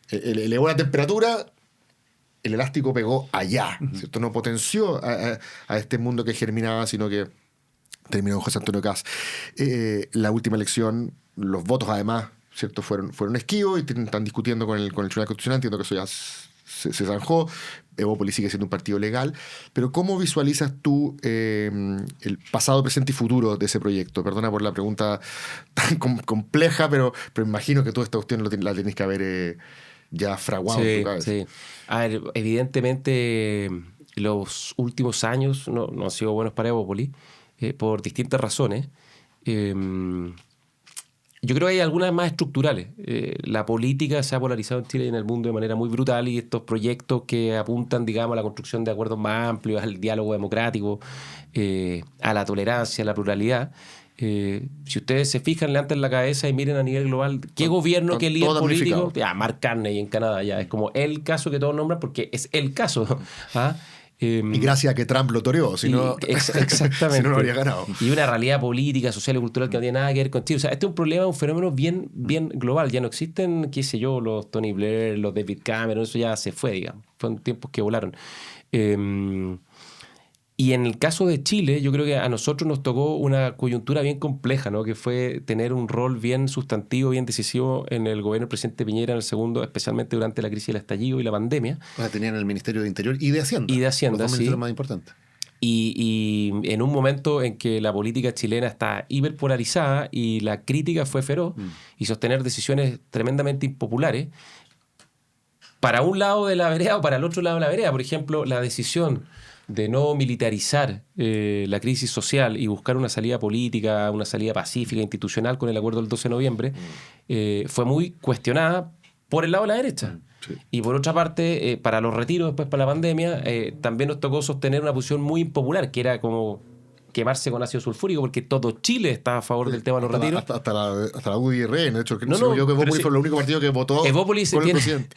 elevó la temperatura, el elástico pegó allá, ¿cierto? No potenció a este mundo que germinaba, sino que terminó José Antonio Kast. La última elección, los votos además, ¿cierto? fueron esquivos y están discutiendo con el Tribunal Constitucional. Entiendo que eso ya se zanjó. Evópolis sigue siendo un partido legal, pero ¿cómo visualizas tú el pasado, presente y futuro de ese proyecto? Perdona por la pregunta tan compleja, pero imagino que toda esta cuestión la tenés que haber ya fraguado en tu cabeza. Sí. A ver, evidentemente los últimos años no han sido buenos para Evópolis por distintas razones. Yo creo que hay algunas más estructurales. La política se ha polarizado en Chile y en el mundo de manera muy brutal, y estos proyectos que apuntan, digamos, a la construcción de acuerdos más amplios, al diálogo democrático, a la tolerancia, a la pluralidad. Si ustedes se fijan, levanten la cabeza y miren a nivel global qué gobierno, qué líder político. Mark Carney en Canadá, ya es como el caso que todos nombran porque es el caso. ¿Ah? Y gracias a que Trump lo toreó, si no, exactamente. si no lo habría ganado. Y una realidad política, social y cultural que no tiene nada que ver con Chile. O sea, este es un problema, un fenómeno bien global. Ya no existen, qué sé yo, los Tony Blair, los David Cameron, eso ya se fue, digamos. Fueron tiempos que volaron. Y en el caso de Chile, yo creo que a nosotros nos tocó una coyuntura bien compleja, ¿no? Que fue tener un rol bien sustantivo, bien decisivo en el gobierno del presidente Piñera en el segundo, especialmente durante la crisis del estallido y la pandemia. O sea, tenían el Ministerio de Interior y de Hacienda. Y de Hacienda, los dos sí. ministerios más importantes. Y en un momento en que la política chilena está hiperpolarizada y la crítica fue feroz y sostener decisiones tremendamente impopulares para un lado de la vereda o para el otro lado de la vereda. Por ejemplo, la decisión de no militarizar la crisis social y buscar una salida política, una salida pacífica, institucional con el acuerdo del 12 de noviembre, fue muy cuestionada por el lado de la derecha. Sí. Y por otra parte, para los retiros después para la pandemia, también nos tocó sostener una posición muy impopular, que era como quemarse con ácido sulfúrico, porque todo Chile estaba a favor del tema de los retiros. Hasta la UDR, de hecho, yo que Evópolis fue el único partido que votó Evópolis por el presidente.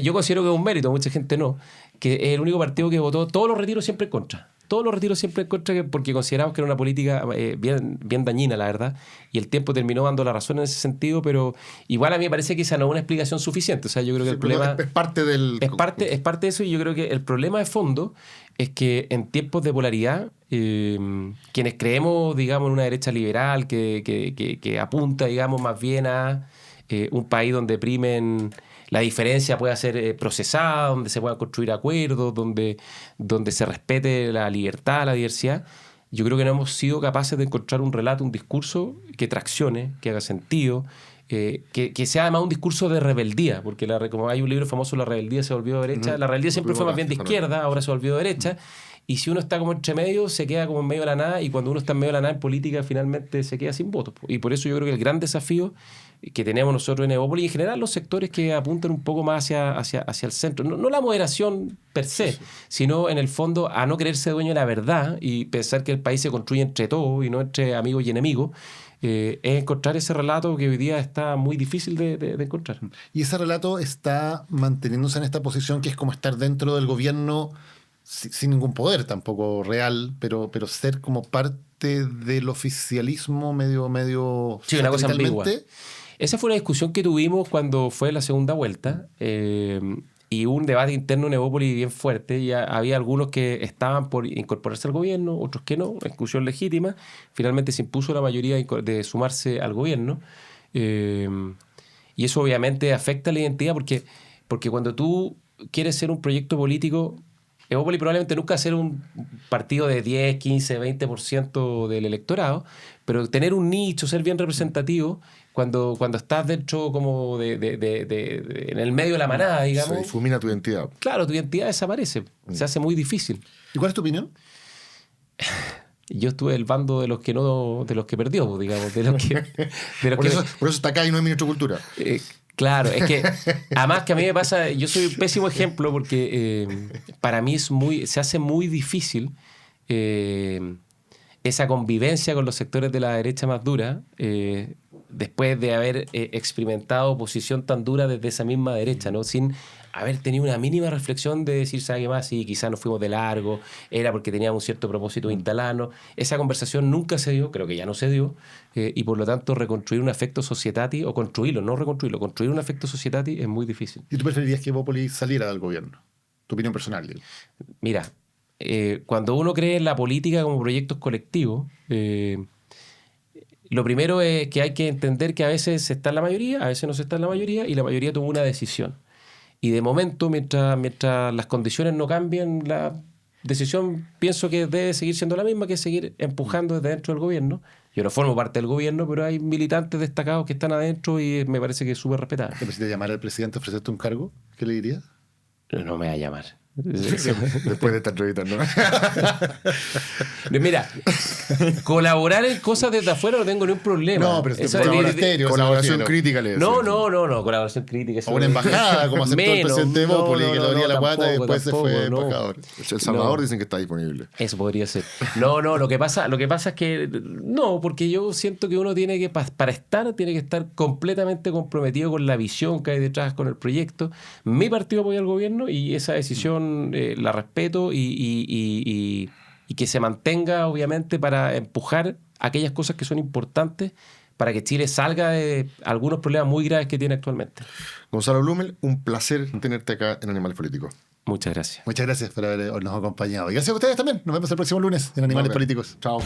Yo considero que es un mérito, mucha gente no, que es el único partido que votó todos los retiros siempre en contra. Todos los retiros siempre en contra, porque consideramos que era una política bien dañina, la verdad, y el tiempo terminó dando la razón en ese sentido, pero igual a mí me parece que esa no es una explicación suficiente. O sea, yo creo que el problema es parte del... Es parte de eso, y yo creo que el problema de fondo es que en tiempos de polaridad, quienes creemos, digamos, en una derecha liberal que apunta, digamos, más bien a un país donde primen la diferencia pueda ser procesada, donde se puedan construir acuerdos, donde se respete la libertad, la diversidad. Yo creo que no hemos sido capaces de encontrar un relato, un discurso que traccione, que haga sentido, que sea además un discurso de rebeldía, porque como hay un libro famoso, La rebeldía se volvió de derecha. La rebeldía siempre fue más bien de izquierda, ahora se volvió de derecha. Y si uno está como entre medio, se queda como en medio de la nada, y cuando uno está en medio de la nada en política, finalmente se queda sin votos. Y por eso yo creo que el gran desafío que tenemos nosotros en Evópolis, y en general los sectores que apuntan un poco más hacia el centro, no la moderación per se, sino en el fondo a no creerse dueño de la verdad y pensar que el país se construye entre todos y no entre amigos y enemigos, es encontrar ese relato que hoy día está muy difícil de encontrar. Y ese relato está manteniéndose en esta posición que es como estar dentro del gobierno sin ningún poder tampoco real, pero ser como parte del oficialismo medio sí, una cosa ambigua. Esa fue una discusión que tuvimos cuando fue la segunda vuelta, y un debate interno en Evópolis bien fuerte. Y había algunos que estaban por incorporarse al gobierno, otros que no, discusión legítima. Finalmente se impuso la mayoría de sumarse al gobierno, y eso obviamente afecta la identidad, porque cuando tú quieres ser un proyecto político, Evópolis probablemente nunca va a ser un partido de 10, 15, 20% del electorado, pero tener un nicho, ser bien representativo, cuando estás dentro como en el medio de la manada, digamos. Se difumina tu identidad. Claro, tu identidad desaparece, se hace muy difícil. ¿Y cuál es tu opinión? Yo estuve del bando de los que perdió, digamos, por eso está acá y no hay ministro de Cultura. Claro, es que además que a mí me pasa, yo soy un pésimo ejemplo porque para mí se hace muy difícil esa convivencia con los sectores de la derecha más dura, después de haber experimentado oposición tan dura desde esa misma derecha, ¿no? Sin haber tenido una mínima reflexión de decir, ¿sabe qué más? Sí, quizás nos fuimos de largo, era porque teníamos un cierto propósito de instalarnos. Esa conversación nunca se dio, creo que ya no se dio, y por lo tanto reconstruir un afecto societati, o construirlo, no reconstruirlo, construir un afecto societati es muy difícil. ¿Y tú preferirías que Evópolis saliera del gobierno? Tu opinión personal, digo. Mira, cuando uno cree en la política como proyectos colectivos, lo primero es que hay que entender que a veces se está en la mayoría, a veces no se está en la mayoría, y la mayoría tomó una decisión. Y de momento, mientras las condiciones no cambien, la decisión pienso que debe seguir siendo la misma, que es seguir empujando desde dentro del gobierno. Yo no formo parte del gobierno, pero hay militantes destacados que están adentro y me parece que es súper respetable. ¿Te parece llamar al presidente a ofrecerte un cargo? ¿Qué le dirías? No me va a llamar. Después de esta entrevista, ¿no? Mira, colaborar en cosas desde afuera no tengo ningún problema. No, pero colaboración crítica le No, colaboración crítica. O una embajada, como aceptó el presidente de Bópoli, que le abría la guata y después tampoco, se fue embajador. El Salvador dicen que está disponible. Eso podría ser. No, lo que pasa es que no, porque yo siento que uno tiene que, tiene que estar completamente comprometido con la visión que hay detrás, con el proyecto. Mi partido apoya al gobierno y esa decisión la respeto y que se mantenga, obviamente, para empujar aquellas cosas que son importantes para que Chile salga de algunos problemas muy graves que tiene actualmente. Gonzalo Blumel, un placer tenerte acá en Animales Políticos. Muchas gracias. Muchas gracias por habernos acompañado. Y gracias a ustedes también. Nos vemos el próximo lunes en Animales Políticos. Chao.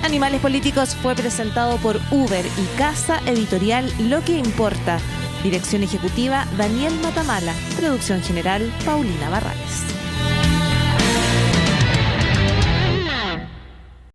Animales Políticos fue presentado por Uber y Casa Editorial Lo que Importa. Dirección ejecutiva Daniel Matamala. Producción general Paulina Barrales.